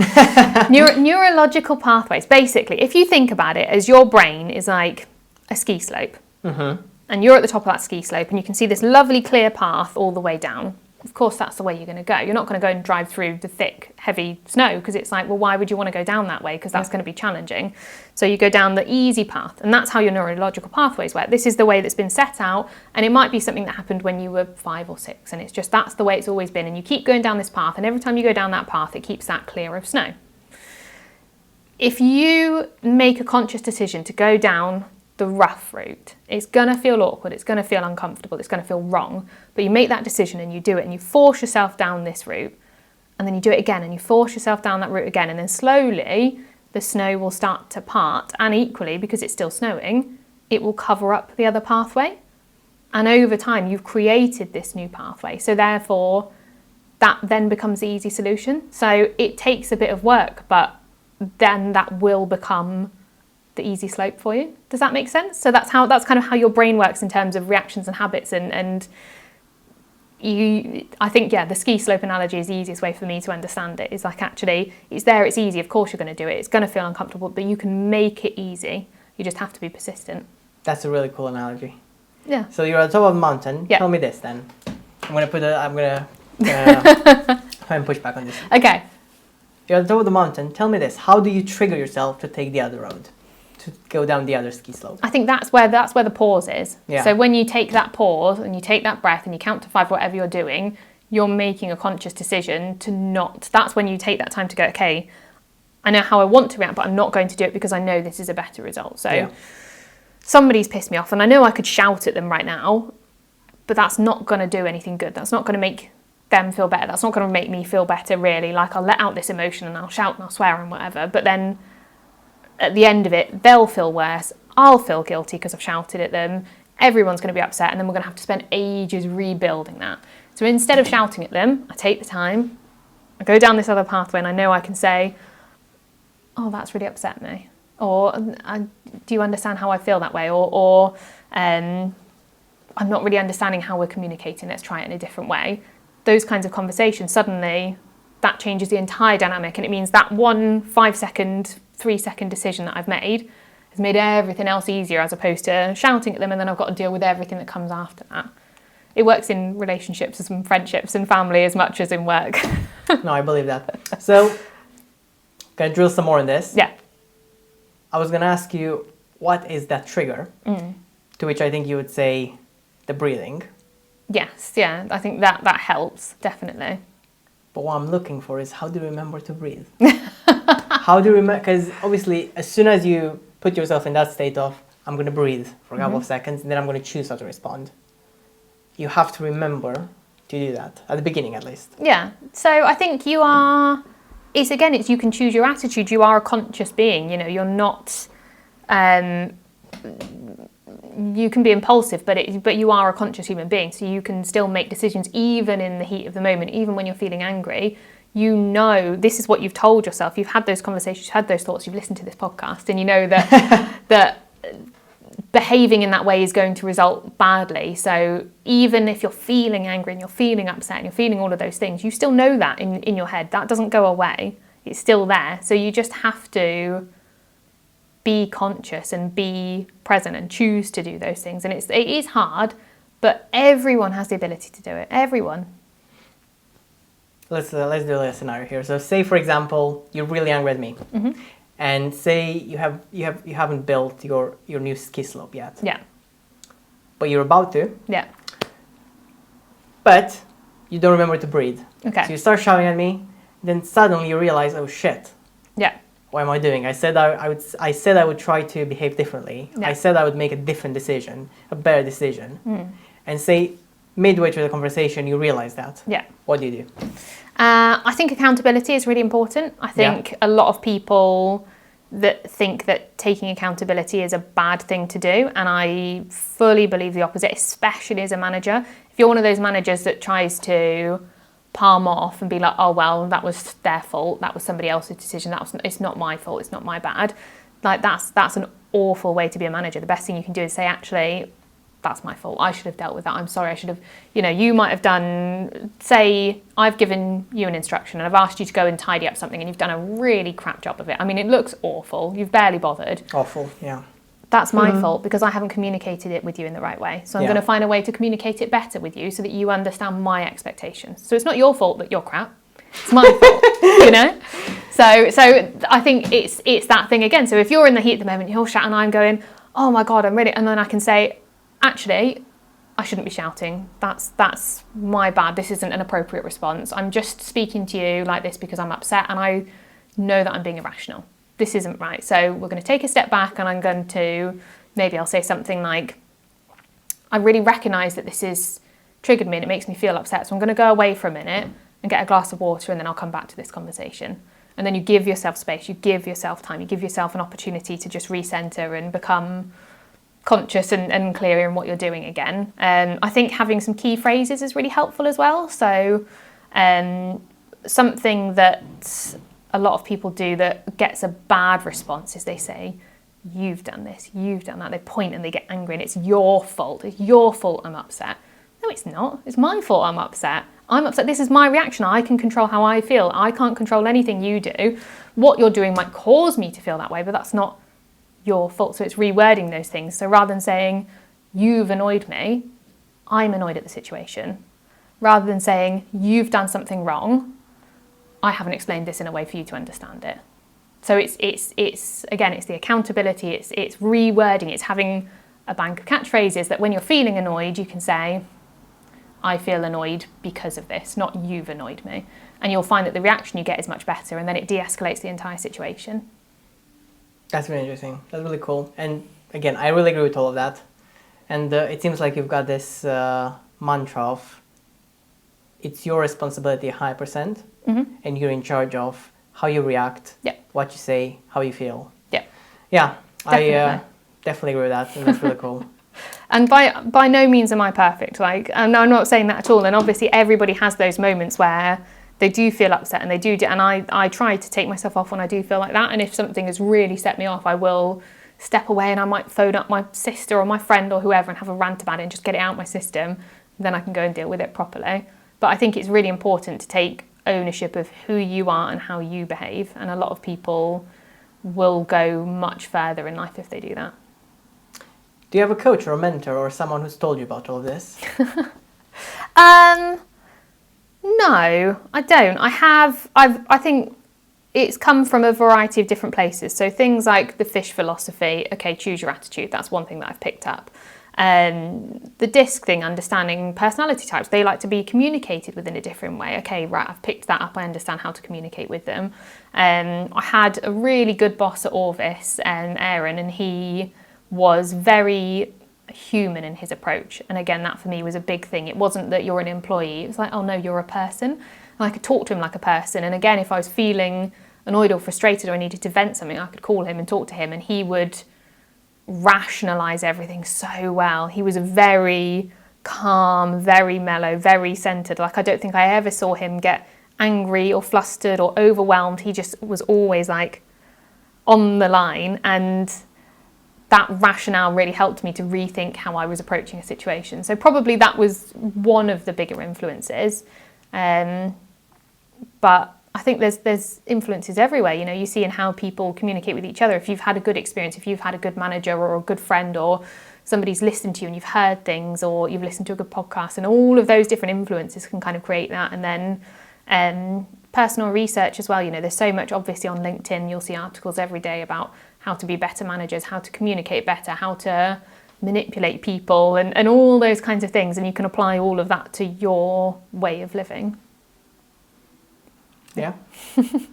Neurological pathways. Basically, if you think about it as your brain is like a ski slope, and you're at the top of that ski slope and you can see this lovely clear path all the way down. Of course, that's the way you're going to go. You're not going to go and drive through the thick, heavy snow because it's like, well, why would you want to go down that way? Because that's going to be challenging. So you go down the easy path, and that's how your neurological pathways work. This is the way that's been set out, and it might be something that happened when you were 5 or 6, and it's just that's the way it's always been. And you keep going down this path, and every time you go down that path, it keeps that clear of snow. If you make a conscious decision to go down the rough route, it's going to feel awkward, it's going to feel uncomfortable, it's going to feel wrong, but you make that decision and you do it and you force yourself down this route, and then you do it again and you force yourself down that route again, and then slowly the snow will start to part, and equally, because it's still snowing, it will cover up the other pathway, and over time you've created this new pathway. So therefore that then becomes the easy solution. So it takes a bit of work, but then that will become the easy slope for you. Does that make sense? So that's kind of how your brain works in terms of reactions and habits, and I think, the ski slope analogy is the easiest way for me to understand it. It's like, actually, it's there, it's easy, of course you're going to do it. It's going to feel uncomfortable, but you can make it easy. You just have to be persistent. That's a really cool analogy. Yeah. So you're at the top of a mountain. Yeah. Tell me this then. I'm gonna try and push back on this. Okay. You're at the top of the mountain. Tell me this. How do you trigger yourself to take the other road, to go down the other ski slope? I think that's where the pause is. Yeah. So when you take that pause and you take that breath and you count to 5, whatever you're doing, you're making a conscious decision to not. That's when you take that time to go, okay, I know how I want to react, but I'm not going to do it because I know this is a better result. So somebody's pissed me off and I know I could shout at them right now, but that's not going to do anything good. That's not going to make them feel better. That's not going to make me feel better, really. Like, I'll let out this emotion and I'll shout and I'll swear and whatever, but then at the end of it, they'll feel worse. I'll feel guilty because I've shouted at them. Everyone's going to be upset, and then we're going to have to spend ages rebuilding that. So instead of shouting at them, I take the time, I go down this other pathway, and I know I can say, oh, that's really upset me. Or, do you understand how I feel that way? Or I'm not really understanding how we're communicating. Let's try it in a different way. Those kinds of conversations, suddenly, that changes the entire dynamic, and it means that 1 5-second, 3-second decision that I've made has made everything else easier, as opposed to shouting at them and then I've got to deal with everything that comes after that. It works in relationships and friendships and family as much as in work. No, I believe that. So, gonna drill some more on this. Yeah. I was gonna ask you, what is that trigger? To which I think you would say the breathing. Yes, yeah, I think that helps, definitely. But what I'm looking for is, how do you remember to breathe? How do you remember? Because obviously, as soon as you put yourself in that state of, I'm going to breathe for a couple of seconds, and then I'm going to choose how to respond. You have to remember to do that, at the beginning at least. Yeah, so I think you can choose your attitude. You are a conscious being, you're not, you can be impulsive, but you are a conscious human being, so you can still make decisions even in the heat of the moment, even when you're feeling angry. This is what you've told yourself. You've had those conversations, you've had those thoughts, you've listened to this podcast, and you know that that behaving in that way is going to result badly. So even if you're feeling angry and you're feeling upset and you're feeling all of those things, you still know that in your head. That doesn't go away. It's still there. So you just have to be conscious and be present and choose to do those things. And it is hard, but everyone has the ability to do it. Everyone. Let's do a scenario here. So say, for example, you're really angry at me, and say you haven't built your new ski slope yet. Yeah. But you're about to. Yeah. But you don't remember to breathe. Okay. So you start shouting at me, then suddenly you realize, oh shit. Yeah. What am I doing? I said I would try to behave differently. Yeah. I said I would make a different decision, a better decision. And say midway through the conversation you realize that. Yeah. What do you do? I think accountability is really important. I think a lot of people that think that taking accountability is a bad thing to do, and I fully believe the opposite, especially as a manager. If you're one of those managers that tries to palm off and be like, oh well, that was their fault, that was somebody else's decision, it's not my fault, it's not my bad, like that's an awful way to be a manager. The best thing you can do is say, actually, that's my fault, I should have dealt with that, I'm sorry, I should have, you might have done, say I've given you an instruction and I've asked you to go and tidy up something and you've done a really crap job of it. I mean, it looks awful, you've barely bothered. Awful, yeah. That's my fault because I haven't communicated it with you in the right way. So I'm going to find a way to communicate it better with you so that you understand my expectations. So it's not your fault that you're crap. It's my fault, So I think it's that thing again. So if you're in the heat of the moment, you're shouting, and I'm going, oh my God, I'm really, and then I can say, actually, I shouldn't be shouting. That's my bad. This isn't an appropriate response. I'm just speaking to you like this because I'm upset and I know that I'm being irrational. This isn't right. So we're going to take a step back and I'm going to, maybe I'll say something like, I really recognise that this has triggered me and it makes me feel upset. So I'm going to go away for a minute and get a glass of water and then I'll come back to this conversation. And then you give yourself space, you give yourself time, you give yourself an opportunity to just recenter and become conscious and clear in what you're doing again. I think having some key phrases is really helpful as well. So something that a lot of people do that gets a bad response is they say, you've done this, you've done that. They point and they get angry and it's your fault I'm upset. Then No, it's not. It's my fault I'm upset. I'm upset. This is my reaction. I can control how I feel. I can't control anything you do. What you're doing might cause me to feel that way, but that's not your fault. So it's rewording those things. So rather than saying, you've annoyed me, I'm annoyed at the situation. Rather than saying, you've done something wrong, I haven't explained this in a way for you to understand it. So it's again, it's the accountability, it's rewording, it's having a bank of catchphrases that when you're feeling annoyed, you can say, I feel annoyed because of this, not you've annoyed me. And you'll find that the reaction you get is much better, and then it de-escalates the entire situation. That's really interesting. That's really cool. And again, I really agree with all of that. And it seems like you've got this mantra of it's your responsibility 100%, and you're in charge of how you react, what you say, how you feel. Yeah, definitely. I definitely agree with that, and that's really cool. And by no means am I perfect. Like, and I'm not saying that at all. And obviously, everybody has those moments where they do feel upset, and they do. And I try to take myself off when I do feel like that. And if something has really set me off, I will step away, and I might phone up my sister or my friend or whoever and have a rant about it and just get it out of my system. Then I can go and deal with it properly. But I think it's really important to take ownership of who you are and how you behave. And a lot of people will go much further in life if they do that. Do you have a coach or a mentor or someone who's told you about all of this? No, I don't. I think it's come from a variety of different places. So things like the fish philosophy, okay, choose your attitude. That's one thing that I've picked up. The DISC thing, understanding personality types. They like to be communicated with in a different way. Okay, right, I've picked that up. I understand how to communicate with them. I had a really good boss at Orvis, Aaron, and he was very human in his approach. And again, that for me was a big thing. It wasn't that you're an employee. It was like, oh no, you're a person. And I could talk to him like a person. And again, if I was feeling annoyed or frustrated or I needed to vent something, I could call him and talk to him, and he would rationalize everything so well. He was very calm, very mellow, very centered. Like, I don't think I ever saw him get angry or flustered or overwhelmed. He just was always like on the line, and that rationale really helped me to rethink how I was approaching a situation. So probably that was one of the bigger influences. But I think there's influences everywhere. You know, you see in how people communicate with each other. If you've had a good experience, if you've had a good manager or a good friend, or somebody's listened to you and you've heard things, or you've listened to a good podcast, and all of those different influences can kind of create that. And then personal research as well. You know, there's so much obviously on LinkedIn. You'll see articles every day about how to be better managers, how to communicate better, how to manipulate people, and all those kinds of things. And you can apply all of that to your way of living. Yeah,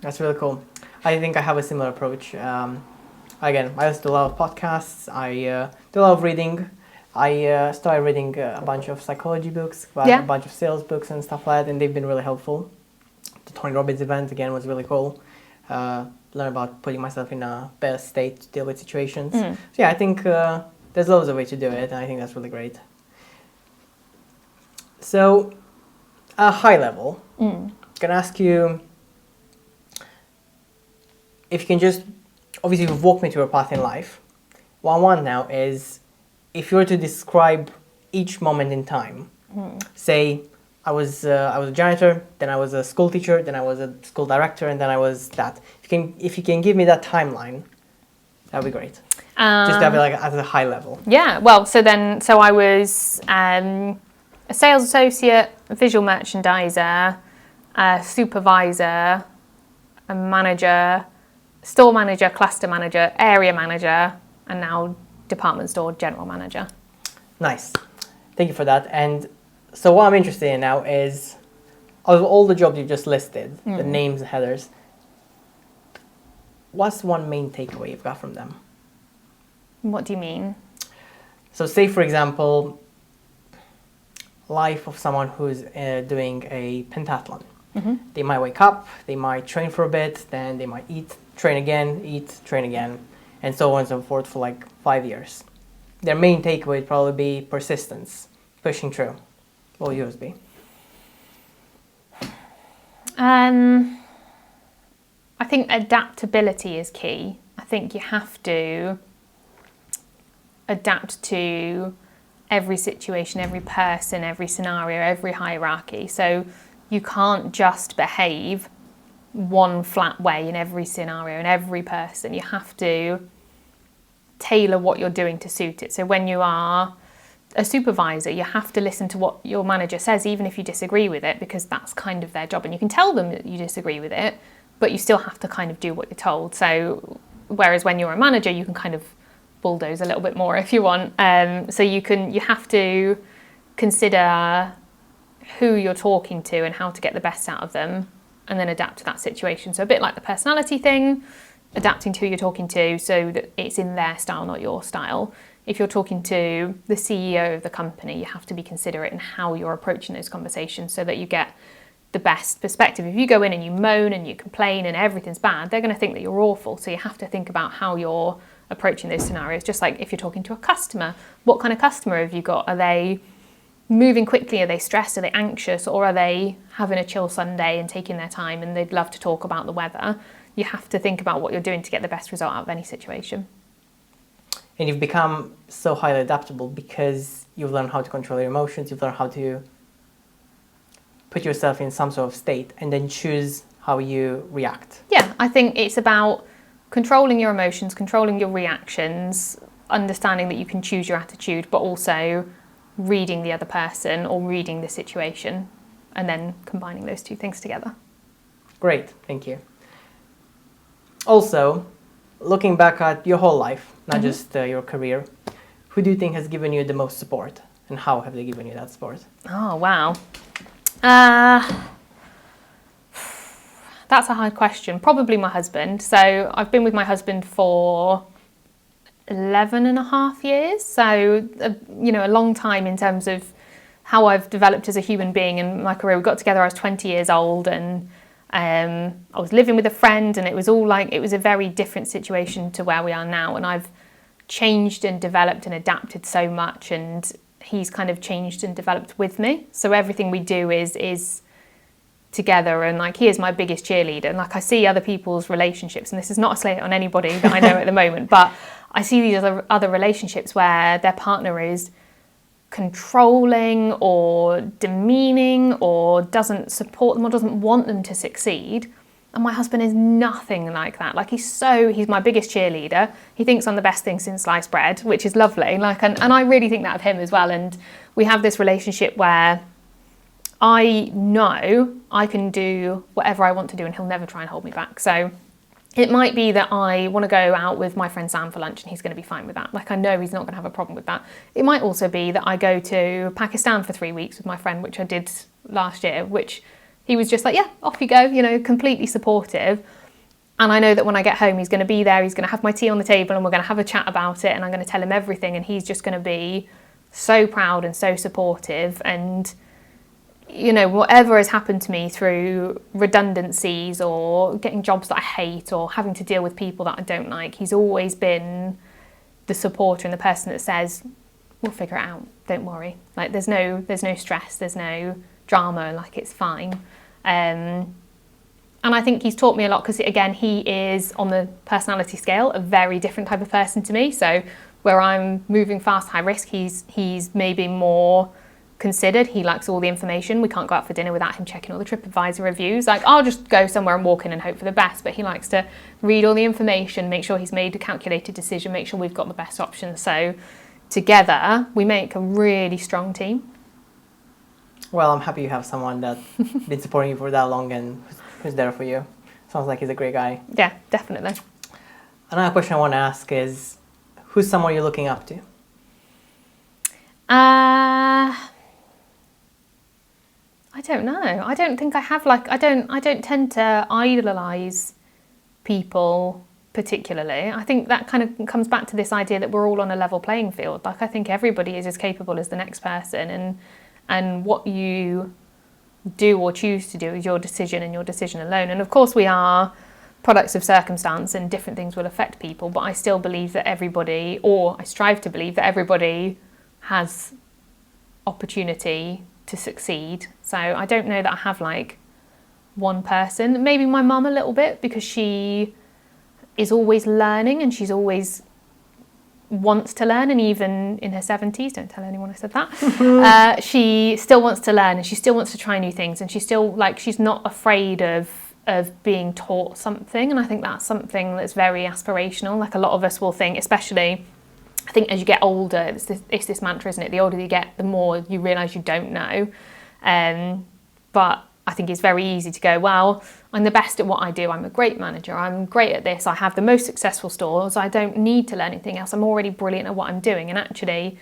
that's really cool. I think I have a similar approach. Again, I listen to a lot of podcasts. I do a lot of reading. I started reading a bunch of psychology books, a bunch of sales books and stuff like that, and they've been really helpful. The Tony Robbins event, again, was really cool. Learn about putting myself in a better state to deal with situations. So yeah, I think there's loads of ways to do it, and I think that's really great. So, at a high level, I'm going to ask you if you can just, obviously you've walked me through a path in life. What I want now is, if you were to describe each moment in time, say I was a janitor, then I was a school teacher, then I was a school director, and then I was that. If you can give me that timeline, that would be great. Just to have it like at a high level. Yeah, well, so I was a sales associate, a visual merchandiser, a supervisor, a manager, store manager, cluster manager, area manager, and now department store general manager. Nice. Thank you for that. And so what I'm interested in now is, of all the jobs you just listed, the names and headers, what's one main takeaway you've got from them? What do you mean? So say, for example, life of someone who's doing a pentathlon. They might wake up, they might train for a bit, then they might eat, train again, and so on and so forth for like 5 years. Their main takeaway would probably be persistence, pushing through. What will yours be? I think adaptability is key. I think you have to adapt to every situation, every person, every scenario, every hierarchy. So you can't just behave one flat way in every scenario and every person. You have to tailor what you're doing to suit it. So when you are a supervisor, you have to listen to what your manager says, even if you disagree with it, because that's kind of their job. And you can tell them that you disagree with it, but you still have to kind of do what you're told. So whereas when you're a manager, you can kind of bulldoze a little bit more if you want. So you have to consider who you're talking to and how to get the best out of them, and then adapt to that situation. So a bit like the personality thing, adapting to who you're talking to so that it's in their style, not your style. If you're talking to the CEO of the company, you have to be considerate in how you're approaching those conversations so that you get the best perspective. If you go in and you moan and you complain and everything's bad, they're going to think that you're awful. So you have to think about how you're approaching those scenarios. Just like if you're talking to a customer, what kind of customer have you got? Are they moving quickly? Are they stressed? Are they anxious? Or are they having a chill Sunday and taking their time and they'd love to talk about the weather? You have to think about what you're doing to get the best result out of any situation. And you've become so highly adaptable because you've learned how to control your emotions, you've learned how to put yourself in some sort of state and then choose how you react. Yeah, I think it's about controlling your emotions, controlling your reactions, understanding that you can choose your attitude, but also reading the other person or reading the situation and then combining those two things together. Great, thank you. Also, looking back at your whole life, not just your career, who do you think has given you the most support and how have they given you that support? Oh, wow. That's a hard question. Probably my husband. So I've been with my husband for 11 and a half years. So, a long time in terms of how I've developed as a human being in my career. We got together, I was 20 years old and I was living with a friend and it was a very different situation to where we are now. And I've changed and developed and adapted so much and he's kind of changed and developed with me. So everything we do is together and he is my biggest cheerleader. And I see other people's relationships, and this is not a slight on anybody that I know at the moment, but I see these other relationships where their partner is controlling or demeaning or doesn't support them or doesn't want them to succeed. And my husband is nothing like that. He's my biggest cheerleader. He thinks I'm the best thing since sliced bread, which is lovely. And I really think that of him as well. And we have this relationship where I know I can do whatever I want to do and he'll never try and hold me back. So it might be that I want to go out with my friend Sam for lunch and he's going to be fine with that. I know he's not going to have a problem with that. It might also be that I go to Pakistan for 3 weeks with my friend, which I did last year, which he was just yeah, off you go, completely supportive. And I know that when I get home, he's going to be there, he's going to have my tea on the table and we're going to have a chat about it and I'm going to tell him everything and he's just going to be so proud and so supportive. And whatever has happened to me through redundancies or getting jobs that I hate or having to deal with people that I don't like, he's always been the supporter and the person that says, we'll figure it out, don't worry. There's no stress, there's no drama, it's fine. And I think he's taught me a lot because, again, he is, on the personality scale, a very different type of person to me. So where I'm moving fast, high risk, he's maybe more considered. He likes all the information. We can't go out for dinner without him checking all the TripAdvisor reviews. I'll just go somewhere and walk in and hope for the best, but he likes to read all the information, make sure he's made a calculated decision, make sure we've got the best options. So together we make a really strong team. Well, I'm happy you have someone that's been supporting you for that long and who's there for you. Sounds like he's a great guy. Yeah, definitely. Another question I want to ask is, who's someone you're looking up to? I don't know. I don't think I have I don't tend to idolize people particularly. I think that kind of comes back to this idea that we're all on a level playing field. I think everybody is as capable as the next person and what you do or choose to do is your decision and your decision alone. And of course we are products of circumstance and different things will affect people, but I still believe that everybody, or I strive to believe that everybody has opportunity to succeed. So I don't know that I have one person. Maybe my mum a little bit, because she is always learning and she's always wants to learn, and even in her 70s, don't tell anyone I said that, she still wants to learn, and she still wants to try new things, and she's still like, she's not afraid of being taught something. And I think that's something that's very aspirational. Like, a lot of us will think, especially I think as you get older, it's this mantra, isn't it? The older you get, the more you realise you don't know. But I think it's very easy to go, well, I'm the best at what I do. I'm a great manager. I'm great at this. I have the most successful stores. I don't need to learn anything else. I'm already brilliant at what I'm doing. And actually,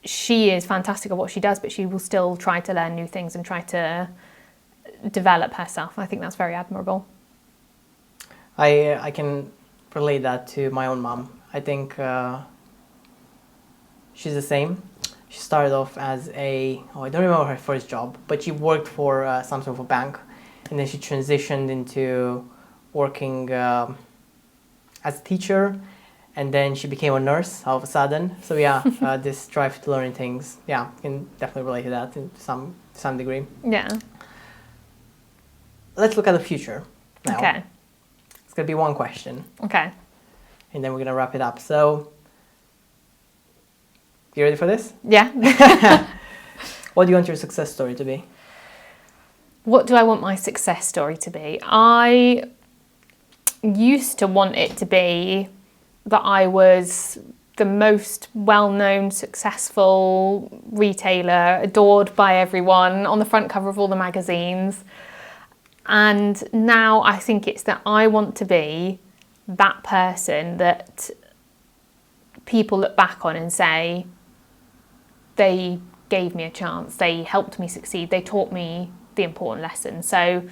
she is fantastic at what she does, but she will still try to learn new things and try to develop herself. I think that's very admirable. I can relate that to my own mom. I think she's the same. She started off as I don't remember her first job, but she worked for some sort of a bank, and then she transitioned into working as a teacher, and then she became a nurse all of a sudden. So yeah, this drive to learning things, yeah, can definitely relate to that to some degree. Yeah. Let's look at the future now. Okay. It's gonna be one question. Okay. And then we're gonna wrap it up. So, you ready for this? Yeah. What do you want your success story to be? What do I want my success story to be? I used to want it to be that I was the most well-known, successful retailer, adored by everyone, on the front cover of all the magazines. And now I think it's that I want to be that person that people look back on and say, they gave me a chance, they helped me succeed, they taught me the important lesson. So,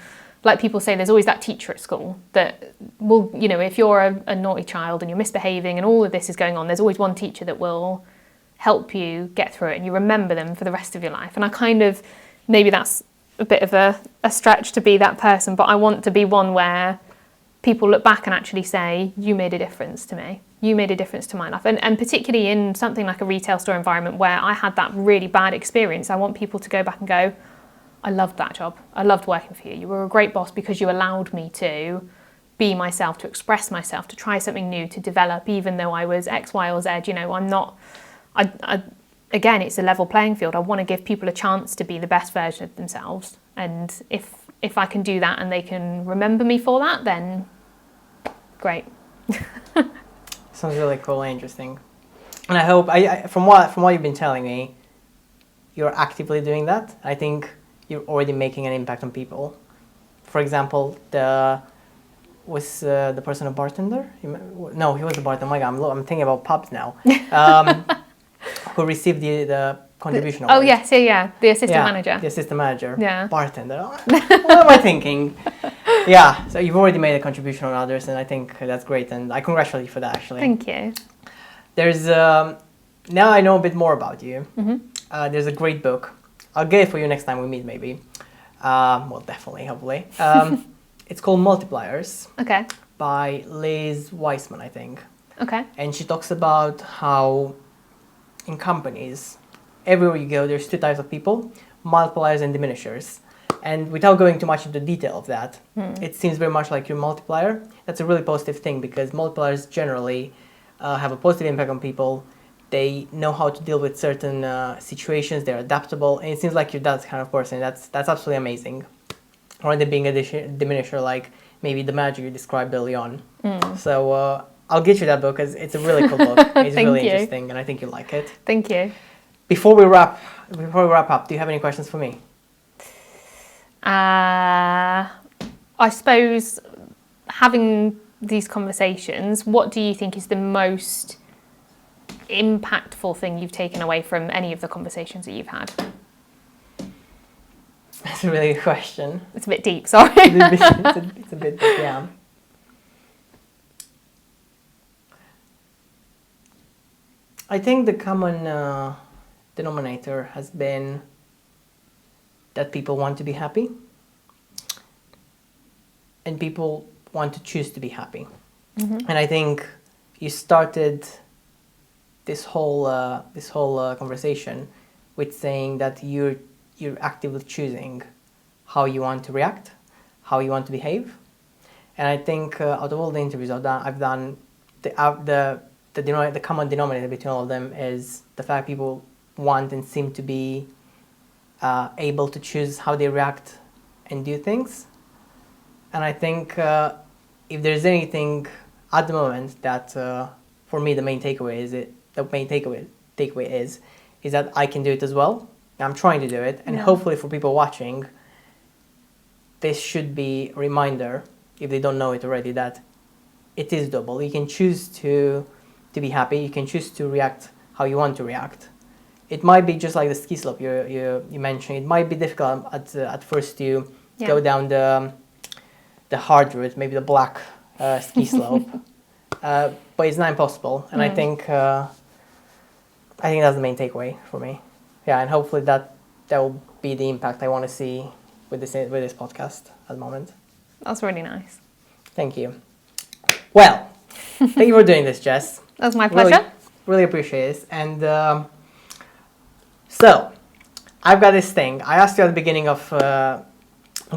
like people say, there's always that teacher at school that will, you know, if you're a naughty child and you're misbehaving and all of this is going on, there's always one teacher that will help you get through it and you remember them for the rest of your life. And I kind of, maybe that's a bit of a stretch to be that person, but I want to be one where people look back and actually say, you made a difference to me. You made a difference to my life. And particularly in something like a retail store environment where I had that really bad experience, I want people to go back and go, I loved that job. I loved working for you. You were a great boss because you allowed me to be myself, to express myself, to try something new, to develop, even though I was X, Y, or Z. You know, I'm not, again, it's a level playing field. I want to give people a chance to be the best version of themselves. And if I can do that and they can remember me for that, then great. Sounds really cool and interesting. And I hope, from what you've been telling me, you're actively doing that. I think you're already making an impact on people. For example, was the person a bartender? No, he was a bartender. Oh my God, I'm thinking about pubs now. Who received the contribution award. Oh yes, yeah. The assistant manager. The assistant manager. Yeah. Bartender. What am I thinking? Yeah, so you've already made a contribution on others, and I think that's great, and I congratulate you for that, actually. Thank you. There's, now I know a bit more about you. Mm-hmm. There's a great book. I'll get it for you next time we meet, maybe. Well, definitely, hopefully. It's called Multipliers. Okay. By Liz Weissman, I think. Okay. And she talks about how in companies, everywhere you go, there's two types of people, multipliers and diminishers. And without going too much into detail of that, it seems very much like your multiplier. That's a really positive thing because multipliers generally have a positive impact on people. They know how to deal with certain situations. They're adaptable, and it seems like you're that kind of person. That's absolutely amazing. Or they being a diminisher, like maybe the magic you described early on. So I'll get you that book because it's a really cool book. It's really interesting, and I think you'll like it. Thank you. Before we wrap up, do you have any questions for me? I suppose having these conversations, what do you think is the most impactful thing you've taken away from any of the conversations that you've had? That's a really good question. It's a bit deep, sorry. It's a bit deep, yeah. I think the common denominator has been that people want to be happy and people want to choose to be happy. And I think you started this whole conversation with saying that you're actively choosing how you want to react, how you want to behave. And I think out of all the interviews I've done, the the common denominator between all of them is the fact people want and seem to be able to choose how they react and do things. And I think if there's anything at the moment that for me the main takeaway is that I can do it as well. I'm trying to do it, and hopefully for people watching, this should be a reminder, if they don't know it already, that it is doable. You can choose to be happy. You can choose to react how you want to react. It might be just like the ski slope you mentioned. It might be difficult at first to go down the hard route, maybe the black ski slope, but it's not impossible. And I think that's the main takeaway for me. Yeah, and hopefully that will be the impact I want to see with this podcast at the moment. That's really nice. Thank you. Well, thank you for doing this, Jess. That was my pleasure. Really appreciate it. And so, I've got this thing. I asked you at the beginning of,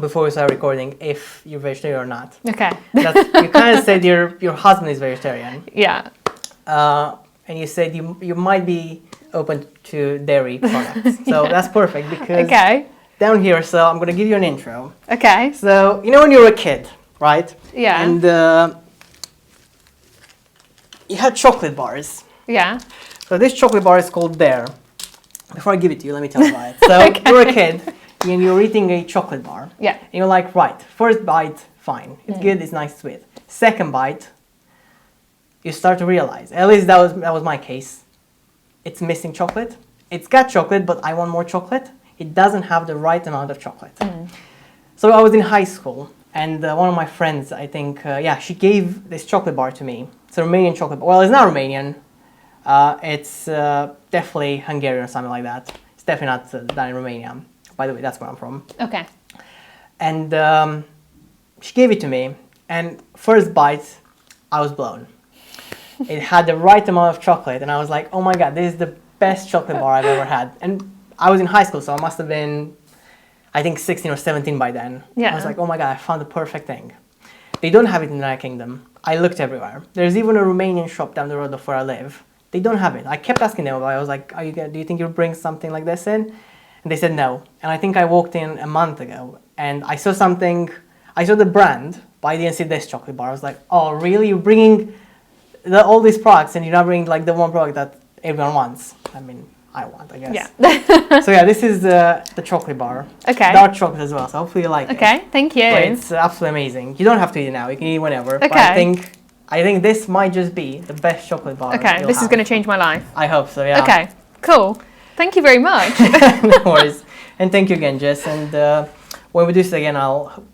before we started recording, if you're vegetarian or not. Okay. You kind of said your husband is vegetarian. Yeah. And you said you might be open to dairy products. So that's perfect because down here, so I'm going to give you an intro. Okay. So, you know when you were a kid, right? Yeah. And you had chocolate bars. Yeah. So this chocolate bar is called Dare. Before I give it to you, let me tell you about it. So you were a kid and you were eating a chocolate bar. Yeah. And you're like, right, first bite, fine. It's good, it's nice, sweet. Second bite, you start to realize, at least that was my case, it's missing chocolate. It's got chocolate, but I want more chocolate. It doesn't have the right amount of chocolate. So I was in high school, and one of my friends, I think, she gave this chocolate bar to me. It's a Romanian chocolate bar. Well, it's not Romanian. It's definitely Hungarian or something like that. It's definitely not done in Romania. By the way, that's where I'm from. Okay. And she gave it to me, and first bite, I was blown. It had the right amount of chocolate, and I was like, oh my god, this is the best chocolate bar I've ever had. And I was in high school, so I must have been, I think, 16 or 17 by then. Yeah. I was like, oh my god, I found the perfect thing. They don't have it in the United Kingdom. I looked everywhere. There's even a Romanian shop down the road of where I live. They don't have it. I kept asking them about it. I was like, do you think you'll bring something like this in? And they said no. And I think I walked in a month ago, and I saw the brand, but I didn't see this chocolate bar. I was like, oh really? You're bringing all these products, and you're not bringing like the one product that everyone wants. I mean, I want, I guess. Yeah. So yeah, this is the chocolate bar. Okay. Dark chocolate as well, so hopefully you like it. Okay, thank you. But it's absolutely amazing. You don't have to eat it now. You can eat it whenever. Okay. But I think this might just be the best chocolate bar. Okay, this is going to change my life. I hope so, yeah. Okay, cool. Thank you very much. No worries. And thank you again, Jess. And when we do this again,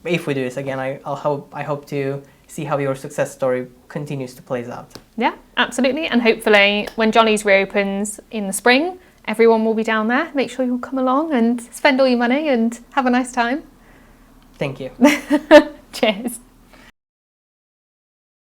if we do this again, I hope to see how your success story continues to play out. Yeah, absolutely. And hopefully when Johnny's reopens in the spring, everyone will be down there. Make sure you'll come along and spend all your money and have a nice time. Thank you. Cheers.